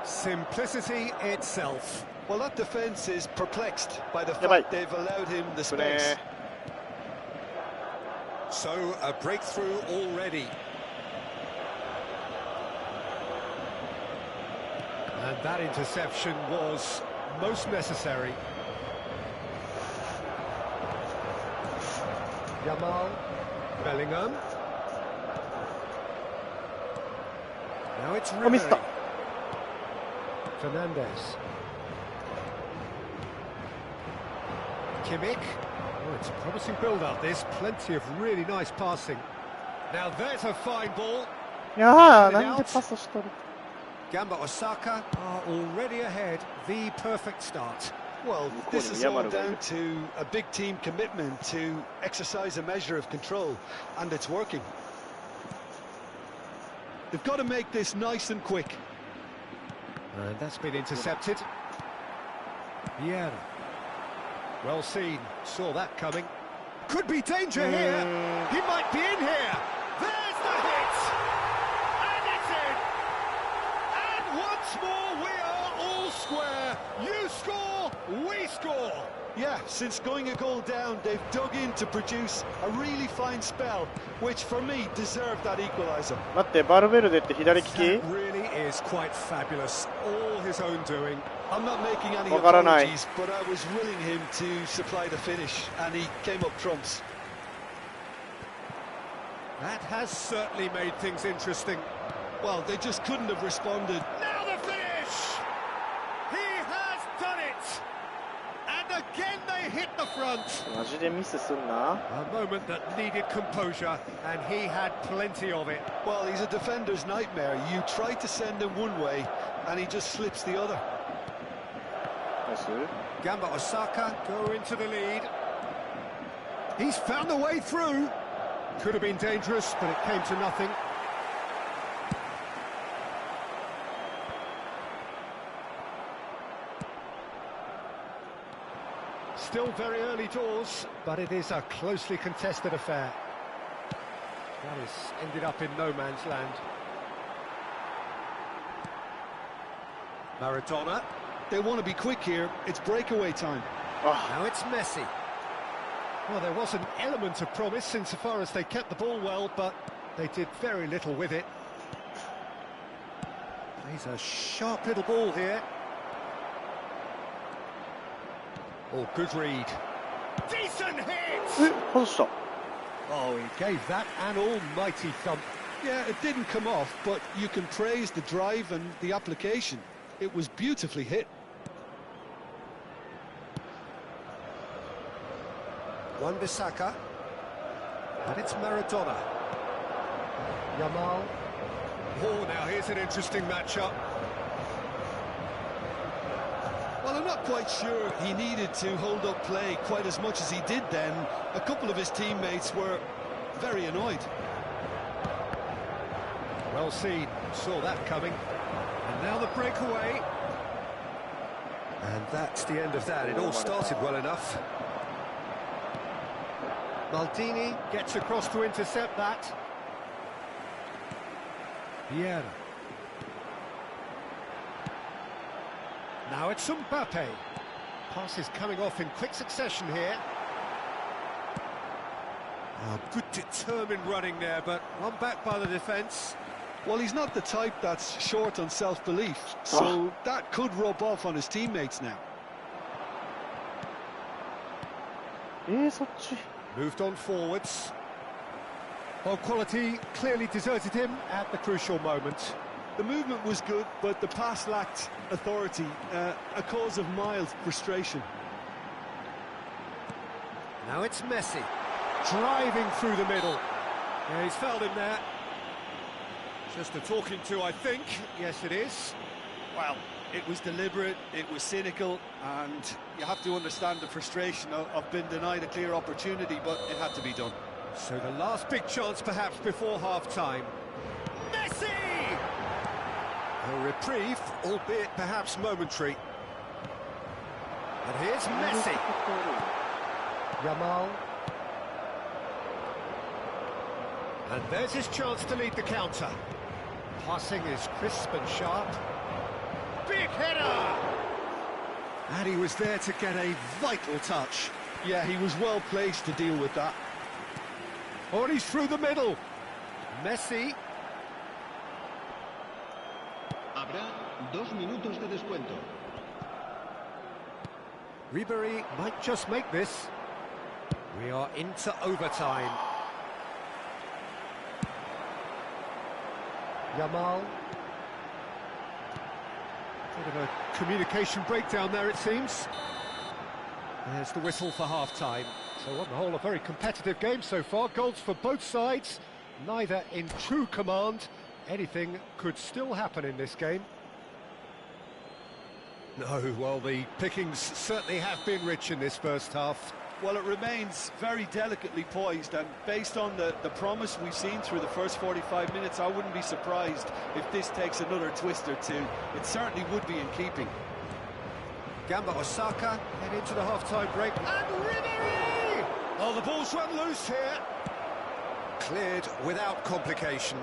Simplicity itself. Well, that defence is perplexed by the fact they've allowed him the space. So, a breakthrough already. And that interception was most necessary. Yamal, Bellingham. Now it's Ribery. Fernandez. Kimmich. Oh, it's a promising build-up, this. Plenty of really nice passing. Now there's a fine ball. Gamba Osaka are already ahead. The perfect start. Well, this is all down to a big team commitment to exercise a measure of control, and it's working. They've got to make this nice and quick. And that's been intercepted. Vieira. Well seen, saw that coming. Could be danger here. He might be in here. There's the hit. And it's in. And once more we are all square. You score, we score. Yeah, since going a goal down, they've dug in to produce a really fine spell, which for me deserved that equaliser. That really is quite fabulous. All his own doing. I'm not making any apologies, but I was willing him to supply the finish, and he came up trumps. That has certainly made things interesting. Well, they just couldn't have responded. Now the finish! He has done it! And again they hit the front. A moment that needed composure, and he had plenty of it. Well, he's a defender's nightmare. You try to send him one way, and he just slips the other. Gamba Osaka go into the lead. He's found a way through. Could have been dangerous, but it came to nothing. Still very early doors, but it is a closely contested affair. That has ended up in no man's land. Maradona. They want to be quick here. It's breakaway time. Now it's Messi. Well, there was an element of promise insofar as they kept the ball well, but they did very little with it. He's a sharp little ball here. Oh, good read. Decent hit! Oh, he gave that an almighty thump. Yeah, it didn't come off, but you can praise the drive and the application. It was beautifully hit. Wan-Bissaka. And it's Maradona. Yamal. Oh, now here's an interesting matchup. Well, I'm not quite sure he needed to hold up play quite as much as he did then. A couple of his teammates were very annoyed. Well seen, saw that coming. And now the breakaway. And that's the end of that. It all started well enough. Maldini gets across to intercept that. Vieira. Now it's Mbappe. Passes coming off in quick succession here. Oh, good determined running there, but one back by the defence. Well, he's not the type that's short on self-belief, so that could rub off on his teammates now. Moved on forwards. Well, quality clearly deserted him at the crucial moment. The movement was good, but the pass lacked authority, a cause of mild frustration. Now it's Messi, driving through the middle. Yeah, he's fouled him there. Just a talking to, I think. Yes, it is. Well, it was deliberate, it was cynical, and you have to understand the frustration of being denied a clear opportunity, but it had to be done. So the last big chance perhaps before half-time. Messi! A reprieve, albeit perhaps momentary. And here's Messi. Yamal. And there's his chance to lead the counter. Passing is crisp and sharp. Big header! And he was there to get a vital touch. Yeah, he was well placed to deal with that. Oh, and he's through the middle. Messi. Habrá 2 minutos de descuento. Ribery might just make this. We are into overtime. Yamal. Bit of a communication breakdown there, it seems. There's the whistle for half-time. So on the whole, a very competitive game so far. Goals for both sides, neither in true command. Anything could still happen in this game. No, well, the pickings certainly have been rich in this first half. Well, it remains very delicately poised, and based on the promise we've seen through the first 45 minutes, I wouldn't be surprised if this takes another twist or two. It certainly would be in keeping. Gamba Osaka head into the half-time break. And Ribery! Oh, the ball's run loose here. Cleared without complication.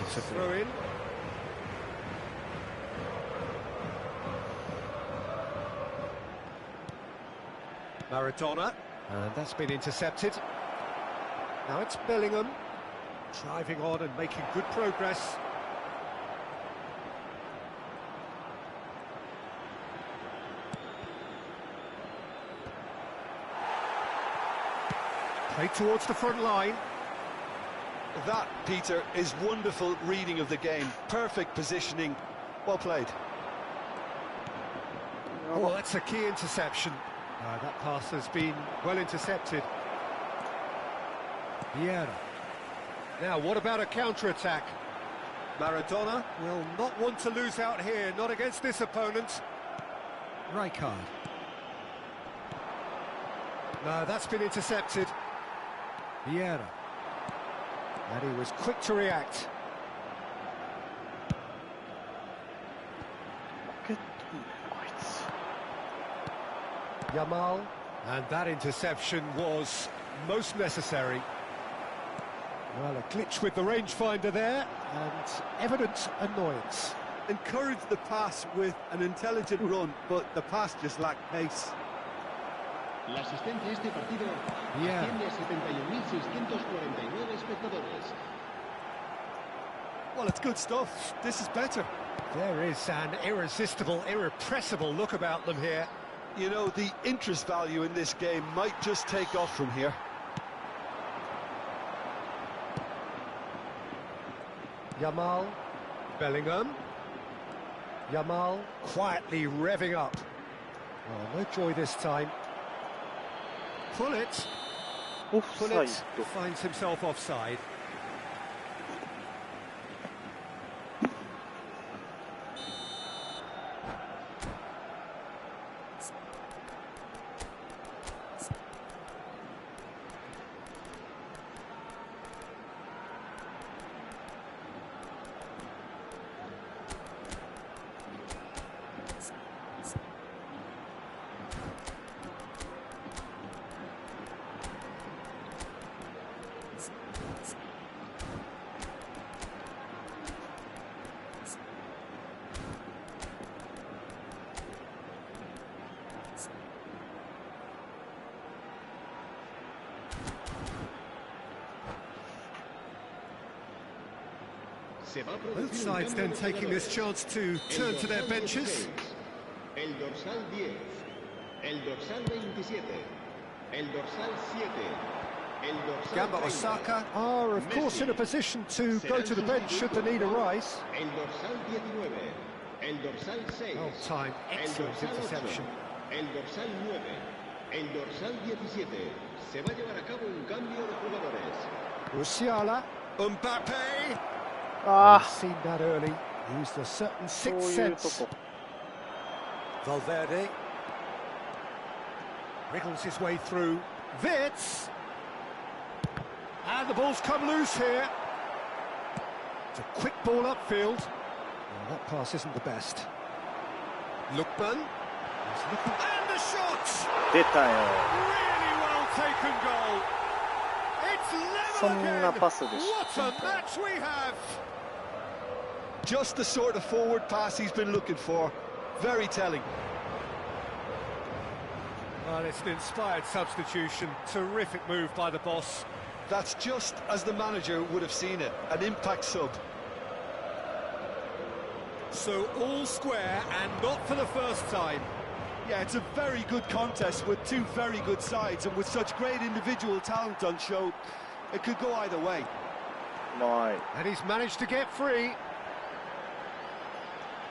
It's a throw-in. Maradona, and that's been intercepted. Now it's Bellingham, driving on and making good progress. Played towards the front line. That, Peter, is wonderful reading of the game. Perfect positioning. Well played. Oh, that's a key interception. That pass has been well intercepted. Vieira. Now, what about a counter-attack? Maradona will not want to lose out here, not against this opponent. Rijkaard. No, that's been intercepted. Vieira. And he was quick to react. Yamal, and that interception was most necessary. Well, a glitch with the rangefinder there, and evident annoyance. Encouraged the pass with an intelligent run, but the pass just lacked pace. La asistencia a este partido asciende a 71.649 espectadores. Well, it's good stuff. This is better. There is an irresistible, irrepressible look about them here. You know, the interest value in this game might just take off from here. Yamal, Bellingham. Yamal quietly revving up. Oh, no joy this time. Pullet. Pullet finds himself offside. Both sides then taking this chance to turn to their benches. El dorsal 10, el dorsal 27, el dorsal 7, el dorsal Gamba 30. Osaka are, of course, in a position to go to the bench should the need arise. El dorsal 19, el dorsal 6, Well timed, excellent el dorsal 8, interception. el dorsal 9, el dorsal 17. Se va a llevar a cabo un cambio de jugadores. Musiala, Mbappe. Ah. We've seen that early. Used a certain そう sixth いうと sense. こ。 Valverde wriggles his way through. Vitz, and the ball's come loose here. It's a quick ball upfield. Well, that pass isn't the best. Lookman, and the shot. 出たよ。 Really well taken goal. It's そ level んな again. パスでし What a match we have. Just the sort of forward pass he's been looking for. Very telling. Well, it's an inspired substitution. Terrific move by the boss. That's just as the manager would have seen it. An impact sub. So all square, and not for the first time. Yeah, it's a very good contest with two very good sides, and with such great individual talent on show, it could go either way. うまい。 And he's managed to get free.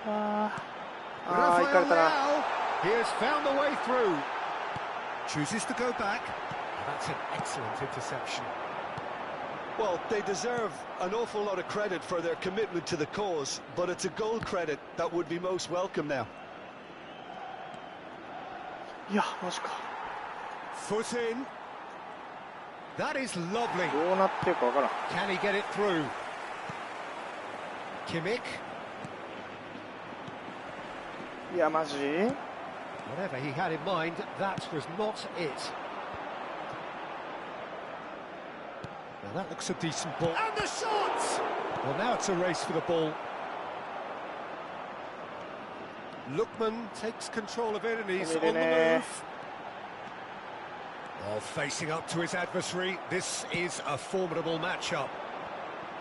ああ、行かれ Rafael たな。 Leao, he has found the way through. Chooses to go back. That's an excellent interception. Well, they deserve an awful lot of credit for their commitment to the cause, but it's a goal credit that would be most welcome now. いや、マジか。 Foot in. That is lovely. どうなってるかわからん。 Can he get it through? Kimmich. いや、マジ Whatever he had in mind, that was not it. Now that looks a decent ball. And the shot! Well, now it's a race for the ball. Lookman takes control of it and he's on the move. Well, facing up to his adversary, this is a formidable matchup.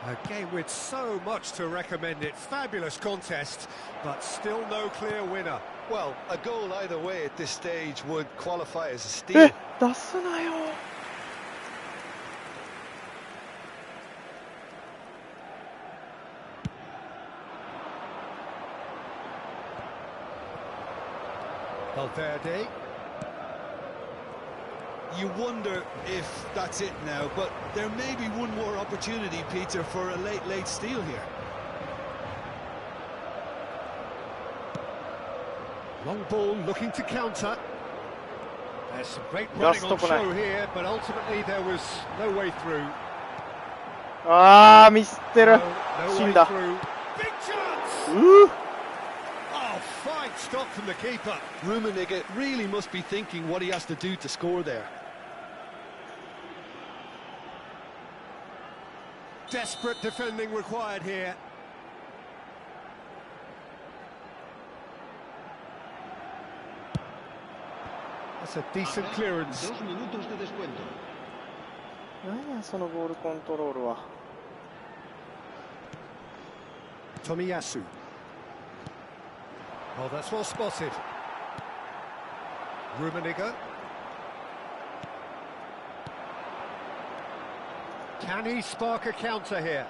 A game with so much to recommend it. Fabulous contest, but still no clear winner. Well, a goal either way at this stage would qualify as a え steal. 出すなよ。 Valverde. You wonder if that's it now, but there may be one more opportunity, Peter, for a late steal here. Long ball looking to counter. There's some great running on show here, but ultimately there was no way through. ああ、ミスってる。 No 死ん way だ。 through. Big chance! うぅ Oh, fine stop from the keeper. Rummenigge really must be thinking what he has to do to score there. Desperate defending required here. That's a decent clearance. 2 minutos de descuento. 何や、そのボールコントロールは。 Tomiyasu. Oh, that's well spotted. Rummenigge. Can he spark a counter here?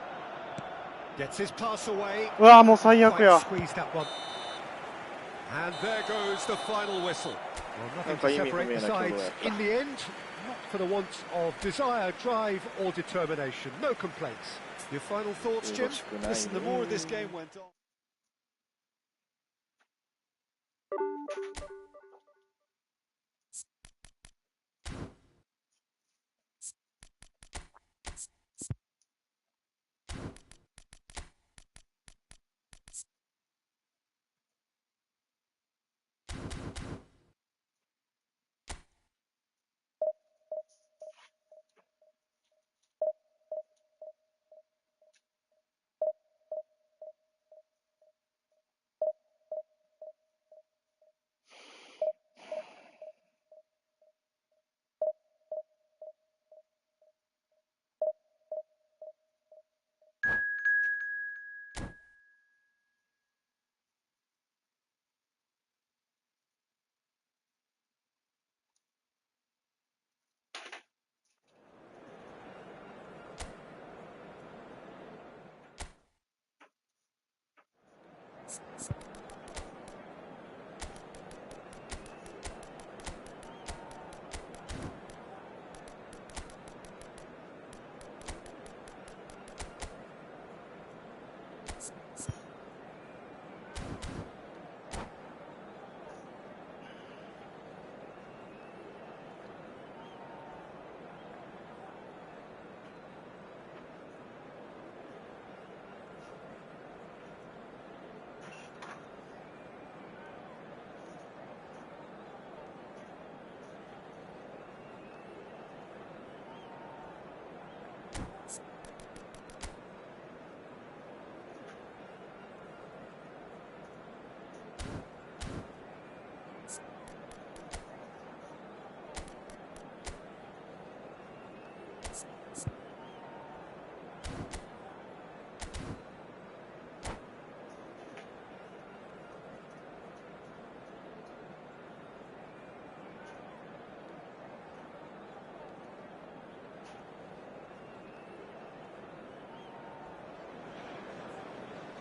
Gets his pass away. うわー、もう最悪 Quite や。 squeezed that one. And there goes the final whistle. Well, nothing to separate the sides in the end. Not for the want of desire, drive or determination. No complaints. Your final thoughts, Jim? Listen, the more this game went on...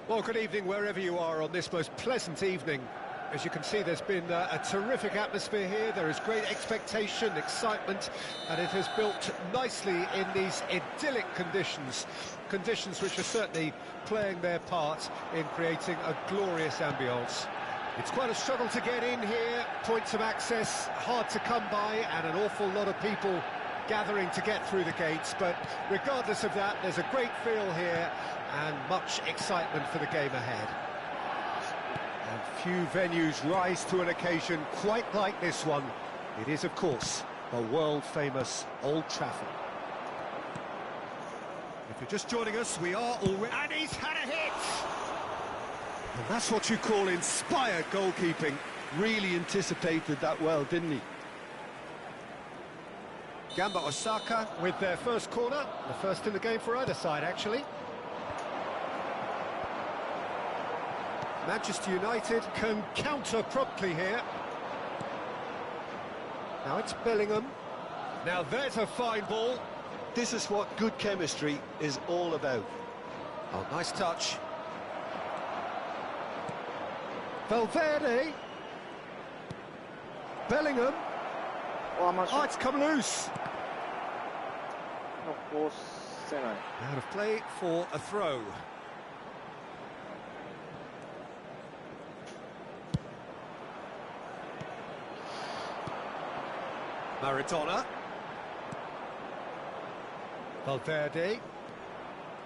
Well, good evening wherever you are on this most pleasant evening. As you can see, there's been a terrific atmosphere here. There is great expectation, excitement, and it has built nicely in these idyllic conditions. Conditions which are certainly playing their part in creating a glorious ambience. It's quite a struggle to get in here, points of access hard to come by, and an awful lot of people gathering to get through the gates, but regardless of that, there's a great feel here and much excitement for the game ahead. And few venues rise to an occasion quite like this one. It is, of course, the world-famous Old Trafford. If you're just joining us, we are already... And he's had a hit! And that's what you call inspired goalkeeping. Really anticipated that well, didn't he? Gamba Osaka with their first corner, the first in the game for either side, actually. Manchester United can counter promptly here. Now it's Bellingham. Now there's a fine ball. This is what good chemistry is all about. Oh, nice touch. Valverde. Bellingham. Oh, it's come loose. Out of play for a throw. Maradona. Valverde.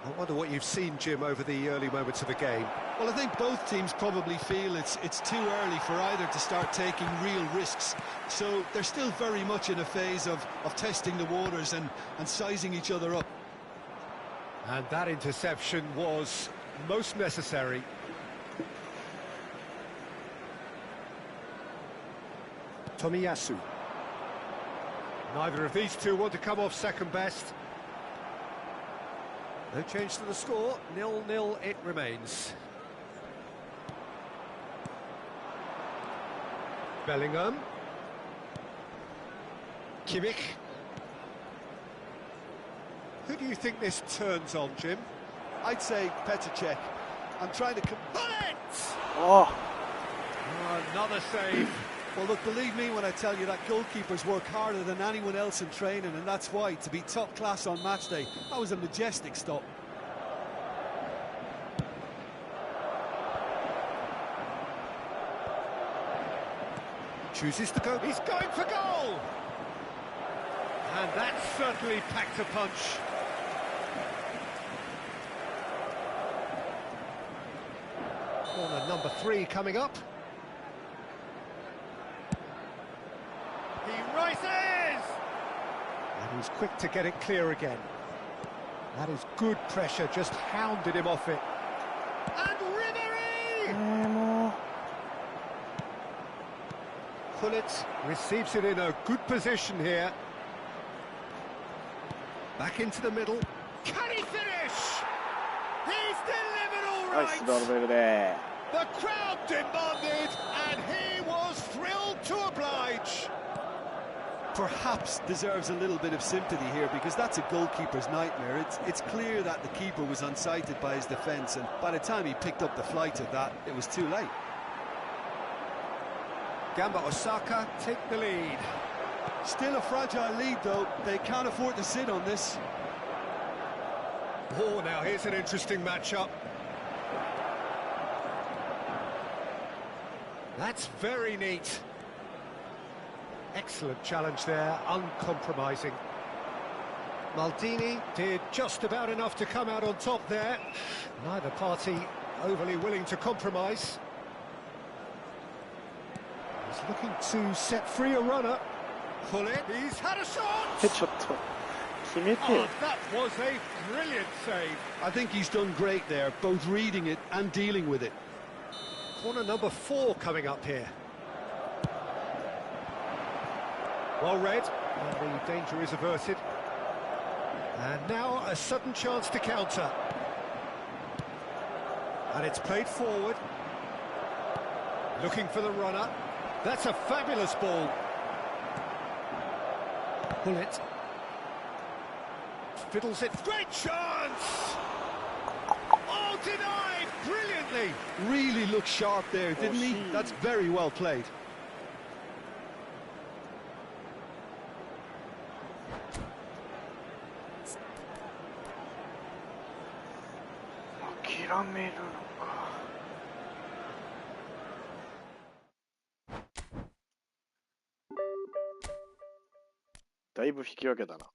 I wonder what you've seen, Jim, over the early moments of the game. Well, I think both teams probably feel it's too early for either to start taking real risks. So they're still very much in a phase of testing the waters and sizing each other up. And that interception was most necessary. Tomiyasu. Neither of these two want to come off second best. No change to the score, 0-0 it remains. Bellingham. Kimmich. Who do you think this turns on, Jim? I'd say Petr Cech. I'm trying to... Oh. Another save. Well, look, believe me when I tell you that goalkeepers work harder than anyone else in training, and that's why, to be top class on match day, that was a majestic stop. Chooses to go. He's going for goal! And that certainly packed a punch. Corner number 3 coming up. He rises! And he's quick to get it clear again. That is good pressure, just hounded him off it. And Ribéry! Pullet receives it in a good position here. Back into the middle. Can he finish? He's delivered all right! The crowd demanded, and he was thrilled to oblige. perhaps deserves a little bit of sympathy here, because that's a goalkeeper's nightmare. It's clear that the keeper was unsighted by his defence, and by the time he picked up the flight of that, it was too late. Gamba Osaka take the lead. Still a fragile lead, though. They can't afford to sit on this. Oh, now here's an interesting matchup. That's very neat. Excellent challenge there, uncompromising. Maldini did just about enough to come out on top there. Neither party overly willing to compromise. He's looking to set free a runner. Pull it, he's had a shot! ちょっと決めてよ。 Oh, that was a brilliant save. I think he's done great there, both reading it and dealing with it. Corner number 4 coming up here. Well read, and the danger is averted. And now a sudden chance to counter. And it's played forward. Looking for the runner. That's a fabulous ball. Pull it. Fiddles it. Great chance! Oh, denied! Brilliantly! Really looked sharp there, didn't he? That's very well played.だいぶ引き分けだな。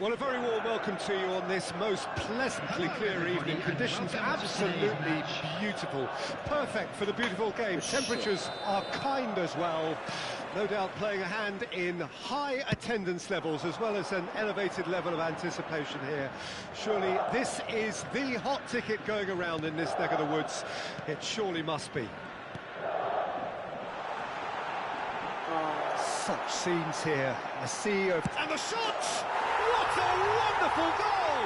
Well, a very warm welcome to you on this most pleasantly clear evening. Conditions absolutely beautiful. Perfect for the beautiful game. Temperatures are kind as well. No doubt playing a hand in high attendance levels as well as an elevated level of anticipation here. Surely this is the hot ticket going around in this neck of the woods. It surely must be. Such scenes here. A sea of... And the shot! What a wonderful goal!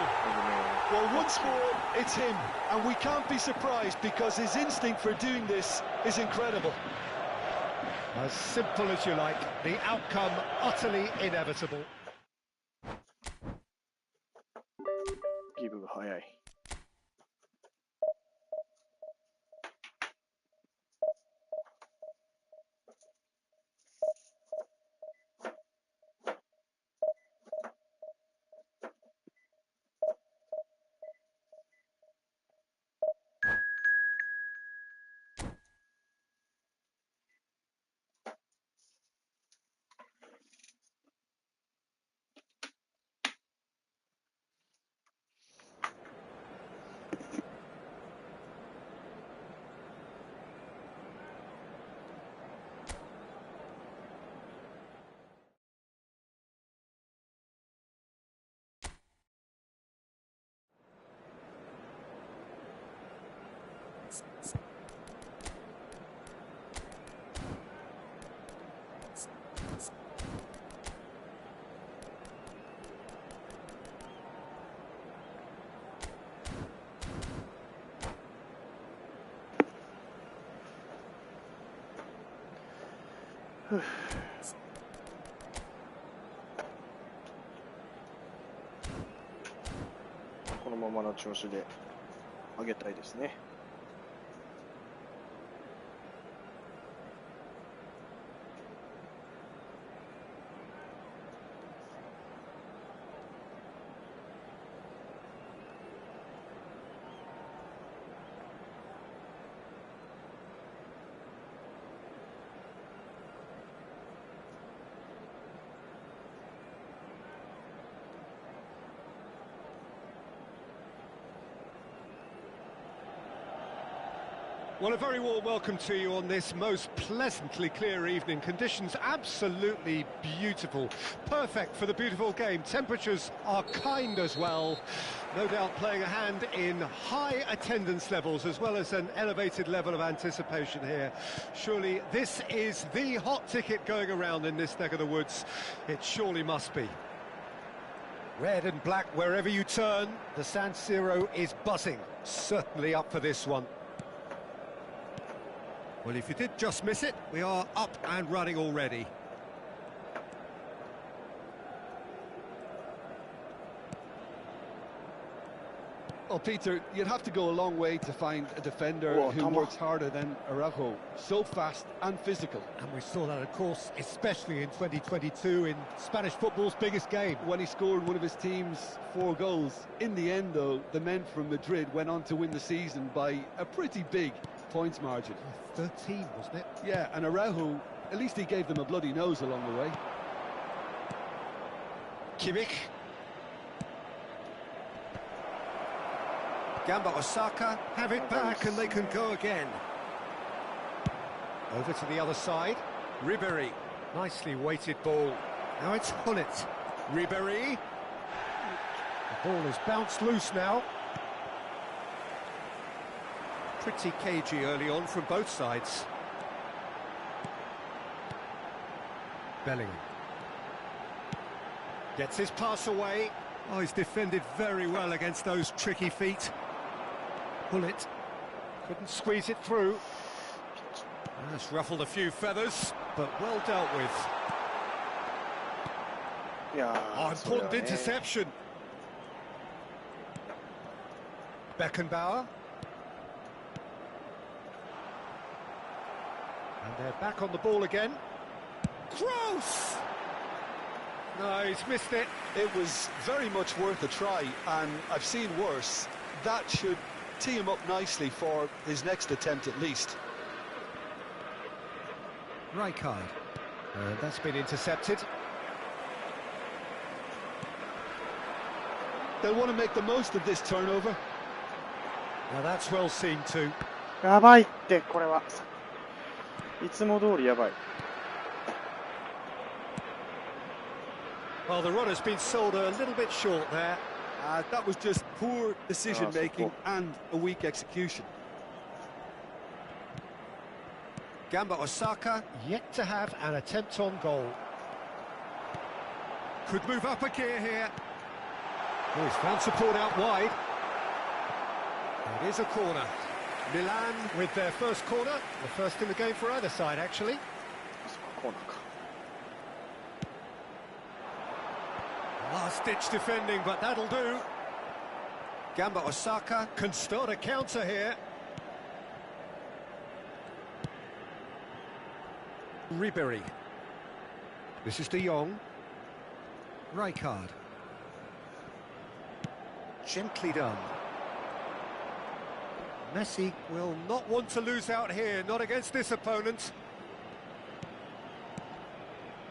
Well, once more, it's him, and we can't be surprised because his instinct for doing this is incredible. As simple as you like, the outcome utterly inevitable. ギブが早い。このままの調子で上げたいですね。Well, a very warm welcome to you on this most pleasantly clear evening. Conditions absolutely beautiful. Perfect for the beautiful game. Temperatures are kind as well. No doubt playing a hand in high attendance levels as well as an elevated level of anticipation here. Surely this is the hot ticket going around in this neck of the woods. It surely must be. Red and black wherever you turn. The San Siro is buzzing. Certainly up for this one. Well, if you did just miss it, we are up and running already. Well, Peter, you'd have to go a long way to find a defender who works harder than Araujo. So fast and physical. And we saw that, of course, especially in 2022 in Spanish football's biggest game. When he scored one of his team's 4 goals. In the end, though, the men from Madrid went on to win the season by a pretty big points margin. 13, wasn't it? Yeah, and Araujo, at least he gave them a bloody nose along the way. Kimmich. Gamba Osaka have it back and they can go again. Over to the other side. Ribéry. Nicely weighted ball. Now it's Hullet. Ribéry. The ball is bounced loose now. Pretty cagey early on from both sides. Bellingham. Gets his pass away. Oh, he's defended very well against those tricky feet. Hullet couldn't squeeze it through. That's ruffled a few feathers, but well dealt with. Yeah. Oh, important interception. Beckenbauer. And they're back on the ball again. Gross! No, he's missed it. It was very much worth a try, and I've seen worse. That should tee him up nicely for his next attempt at least. Rijkaard. And that's been intercepted. They'll want to make the most of this turnover. Now that's well seen too. やばいって、これは。いつも通りやばい。Well, the runner's been sold a little bit short there. That was just poor decision-making and a weak execution. Gamba Osaka yet to have an attempt on goal. Could move up a gear here. Oh, he's found support out wide. It is a corner. Milan with their first corner. The first in the game for either side, actually. Last-ditch defending, but that'll do. Gamba Osaka can start a counter here. Ribéry. This is De Jong. Rijkaard. Gently done. Messi will not want to lose out here, not against this opponent.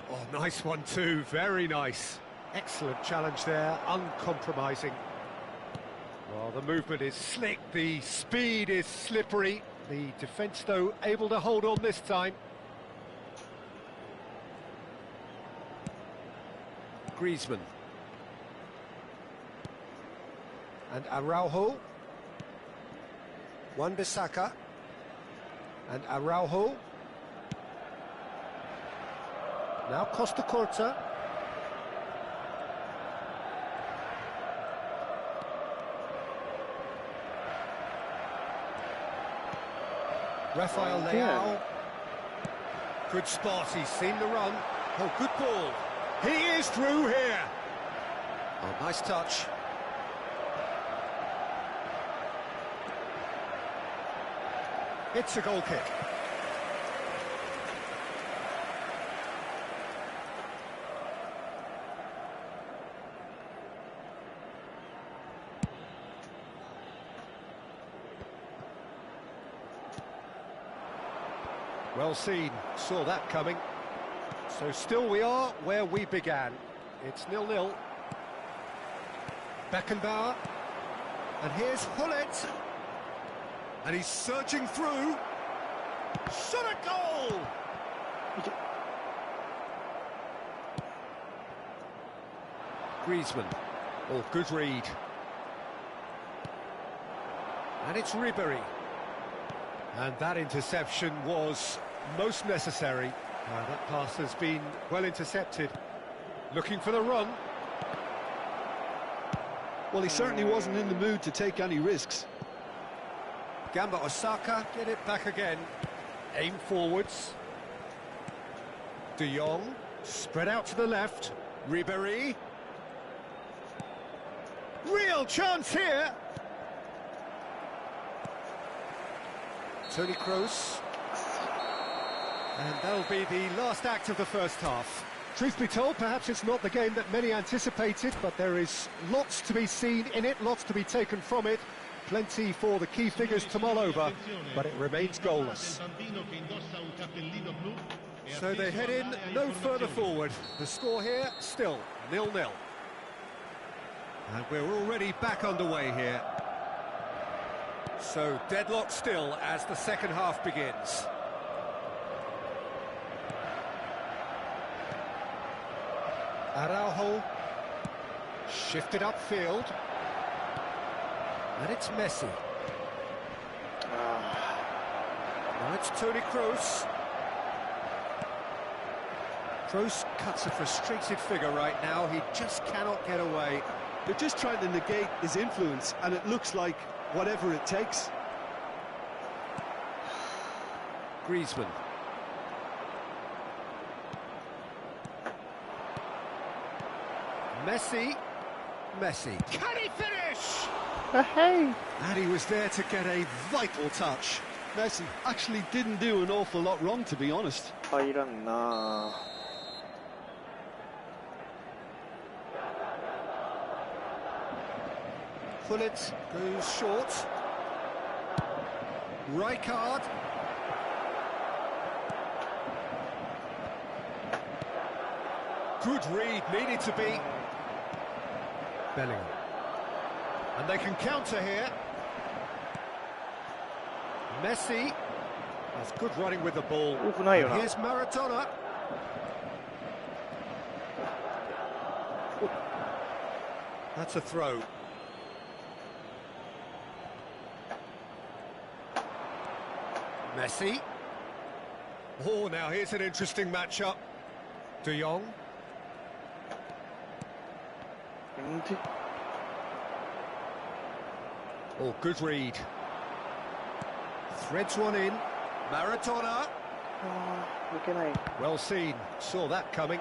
Oh, nice one too, very nice. Excellent challenge there, uncompromising. Well, the movement is slick, the speed is slippery. The defence, though, able to hold on this time. Griezmann. And Araujo. Wan-Bissaka and Araujo. Now Costa Curta. Rafael Leao. Good spot, he's seen the run. Oh, good ball. He is through here. Oh, nice touch. It's a goal kick. Well seen, saw that coming. So still we are where we began. It's 0-0. Beckenbauer. And here's Hullet. And he's surging through. Shot a goal! Griezmann. Oh, good read. And it's Ribéry. And that interception was most necessary. That pass has been well intercepted. Looking for the run. Well, he certainly wasn't in the mood to take any risks. Gamba Osaka, get it back again. Aim forwards. De Jong, spread out to the left. Ribéry. Real chance here. Toni Kroos. And that'll be the last act of the first half. Truth be told, perhaps it's not the game that many anticipated, but there is lots to be seen in it, lots to be taken from it. Plenty for the key figures to mull over, but it remains goalless. So they head in no further forward. The score here, still 0-0. And we're already back underway here. So deadlock still as the second half begins. Araujo, shifted upfield. And it's Messi. Now it's Toni Kroos. Kroos cuts a frustrated figure right now. He just cannot get away. They're just trying to negate his influence, and it looks like whatever it takes. Griezmann. Messi. Can he finish? Hey! And he was there to get a vital touch. Messi actually didn't do an awful lot wrong, to be honest. 入らんな。Hullet goes short. Rijkaard. Good read, needed to be. Bellingham. And they can counter here. Messi. That's good running with the ball. And here's Maradona. That's a throw. Messi. Oh, now here's an interesting matchup. De Jong. Oh, good read. Threads one in. Maradona. Well seen. Saw that coming.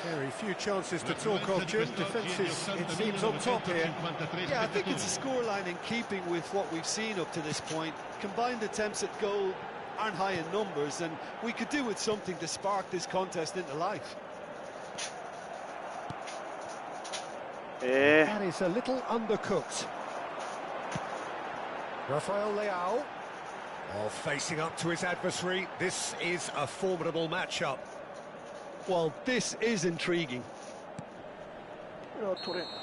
Very few chances to talk of, Jim. Defence is, it seems, on top here. Yeah, I think it's a scoreline in keeping with what we've seen up to this point. Combined attempts at goal aren't high in numbers, and we could do with something to spark this contest into life. That is a little undercooked. Rafael Leao. Oh, facing up to his adversary. This is a formidable matchup. Well, this is intriguing. I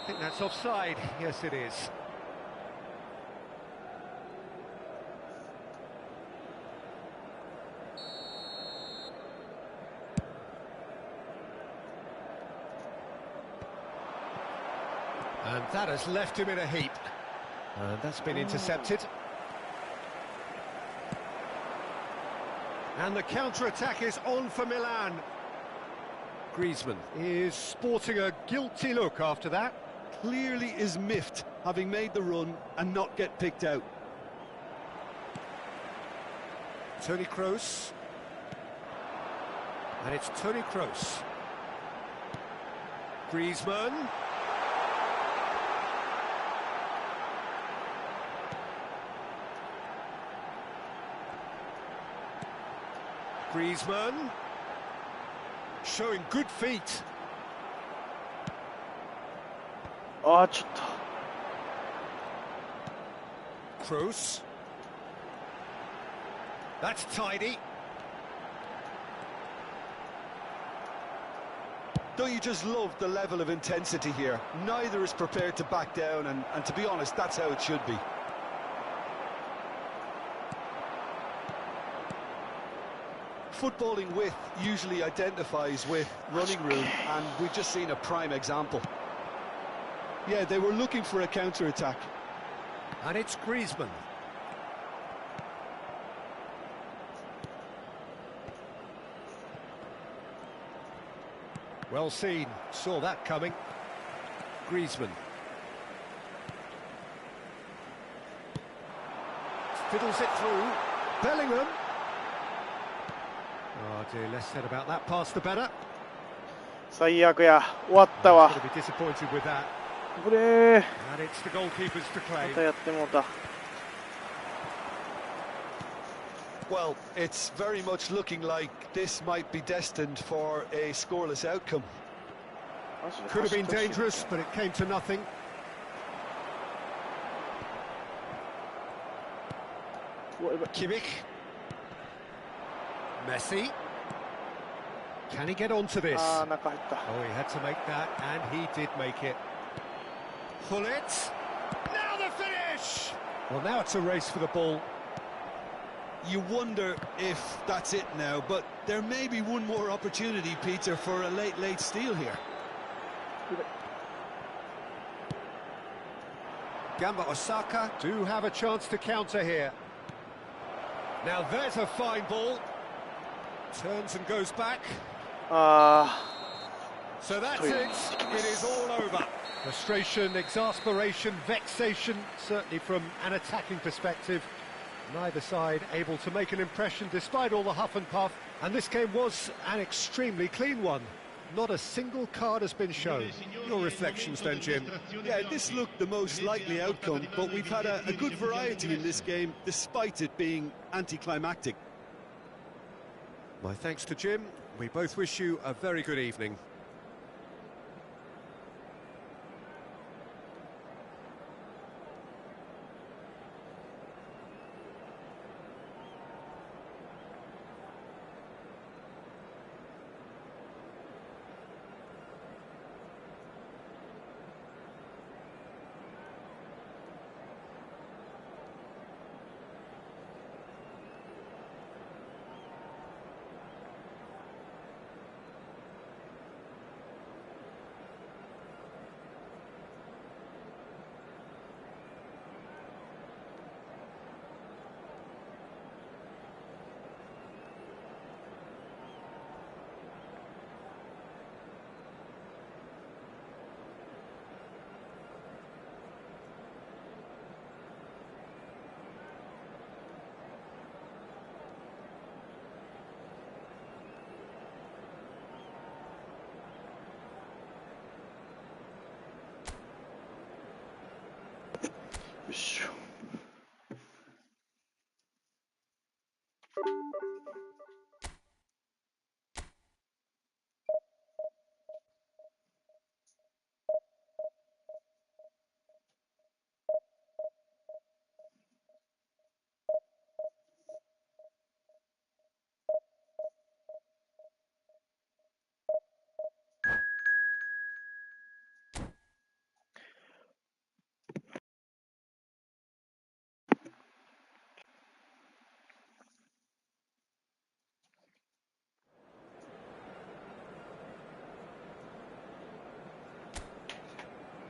think that's offside. Yes, it is. That has left him in a heap. And that's been intercepted. And the counter-attack is on for Milan. Griezmann is sporting a guilty look after that. Clearly is miffed, having made the run and not get picked out. Toni Kroos. And it's Toni Kroos. Griezmann. Griezmann. Showing good feet. Kroos. That's tidy. Don't you just love the level of intensity here? Neither is prepared to back down, and to be honest, that's how it should be. Footballing width usually identifies with running room, and we've just seen a prime example. Yeah, they were looking for a counter-attack. And it's Griezmann. Well seen, saw that coming. Griezmann. Fiddles it through. Bellingham. Oh dear, less said about that pass the better. 最悪や。終わったわ。 Going to be disappointed with that. これ And it's the goalkeepers to ま claim. たやってもうた。 Well, it's very much looking like this might be destined for a scoreless outcome. Could have been dangerous, but it came to nothing. Kimmich. Messi. Can he get onto this? ああ、中入った。 Oh, he had to make that, and he did make it. Hullet. Now the finish! Well, now it's a race for the ball. You wonder if that's it now, but there may be one more opportunity, Peter, for a late steal here. Gamba Osaka do have a chance to counter here. Now there's a fine ball. Turns and goes back. あ So that's it. It is all over. Frustration, exasperation, vexation, certainly from an attacking perspective. Neither side able to make an impression despite all the huff and puff. And this game was an extremely clean one. Not a single card has been shown. Your reflections then, Jim? Yeah, this looked the most likely outcome, but we've had a good variety in this game, despite it being anticlimactic. My thanks to Jim. We both wish you a very good evening.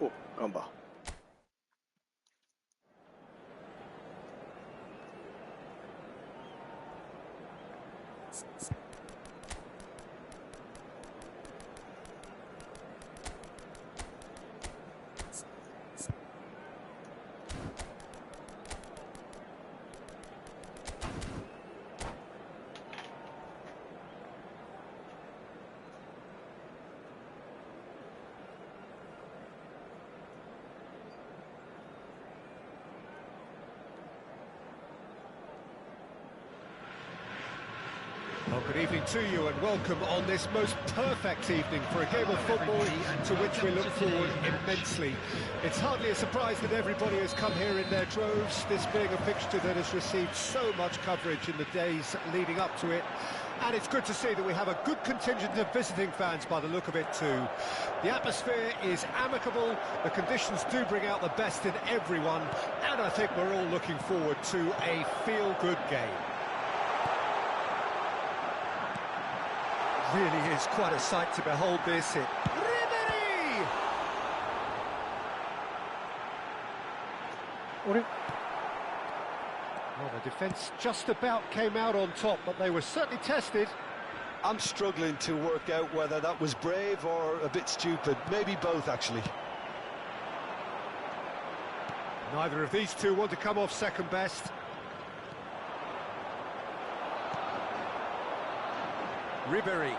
お、ガンバ。Well, good evening to you and welcome on this most perfect evening for a game of football to which we look forward immensely. It's hardly a surprise that everybody has come here in their droves, this being a fixture that has received so much coverage in the days leading up to it. And it's good to see that we have a good contingent of visiting fans by the look of it too. The atmosphere is amicable, the conditions do bring out the best in everyone, and I think we're all looking forward to a feel-good game. Really is quite a sight to behold this. Ribery! Well, the defence just about came out on top, but they were certainly tested. I'm struggling to work out whether that was brave or a bit stupid. Maybe both, actually. Neither of these two want to come off second best. Ribery.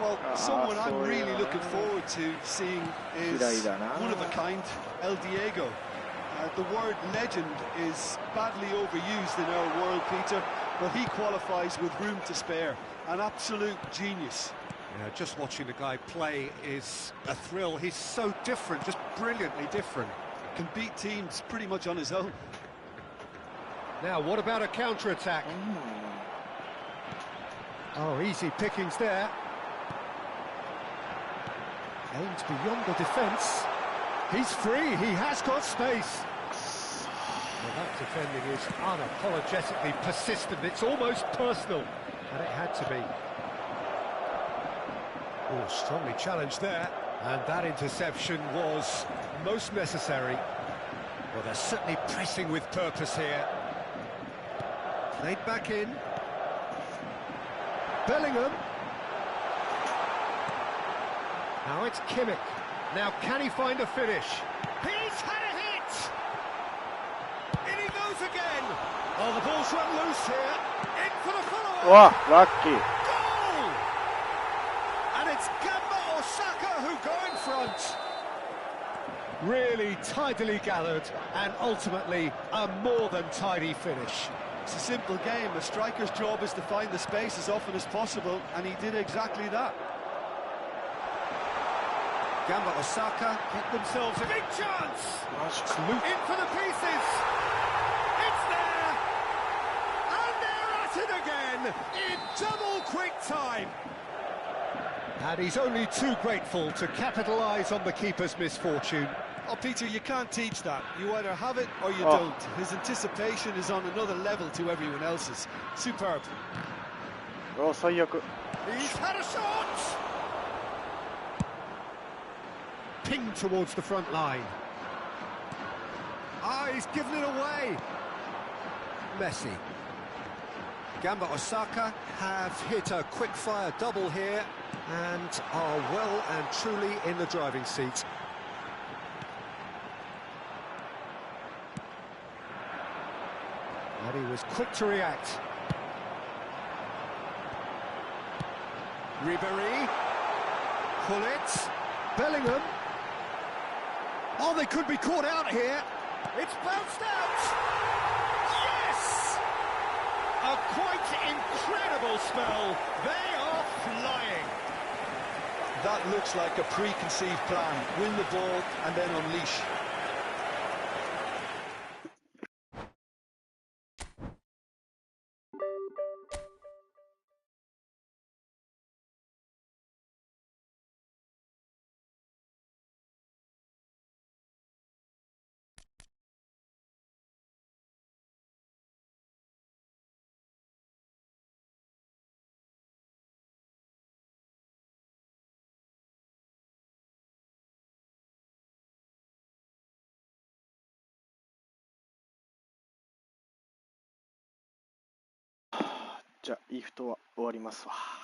Well, someone I'm really looking forward to seeing is one-of-a-kind El Diego. The word legend is badly overused in our world, Peter, but he qualifies with room to spare. An absolute genius. Yeah, just watching the guy play is a thrill. He's so different, just brilliantly different. Can beat teams pretty much on his own. Now, what about a counter-attack? Oh, easy pickings there. Aimed beyond the defence. He's free, he has got space. Well, that defending is unapologetically persistent. It's almost personal, and it had to be. Oh, strongly challenged there. And that interception was most necessary. Well, they're certainly pressing with purpose here. Played back in. Bellingham. Now it's Kimmich. Now can he find a finish? He's had a hit! In he goes again! Oh, the ball's run loose here. In for the follow-up! Wow, lucky. Goal! And it's Osaka who go in front. Really tidily gathered and ultimately a more than tidy finish. It's a simple game. A striker's job is to find the space as often as possible, and he did exactly that. Gamba Osaka get themselves a big chance. In for the pieces. It's there. And they're at it again in double quick time. And he's only too grateful to capitalise on the keeper's misfortune. Oh, Peter, you can't teach that. You either have it or you don't. His anticipation is on another level to everyone else's. Superb. Oh, 最悪. He's had a shot! Ping towards the front line. He's given it away. Messi. Gamba Osaka have hit a quick-fire double here and are well and truly in the driving seat. And he was quick to react. Ribery. Gullit. Bellingham. Oh, they could be caught out here. It's bounced out. Yes! A quite incredible spell. They are flying. That looks like a preconceived plan. Win the ball and then unleash. じゃあ、イーフトは終わりますわ。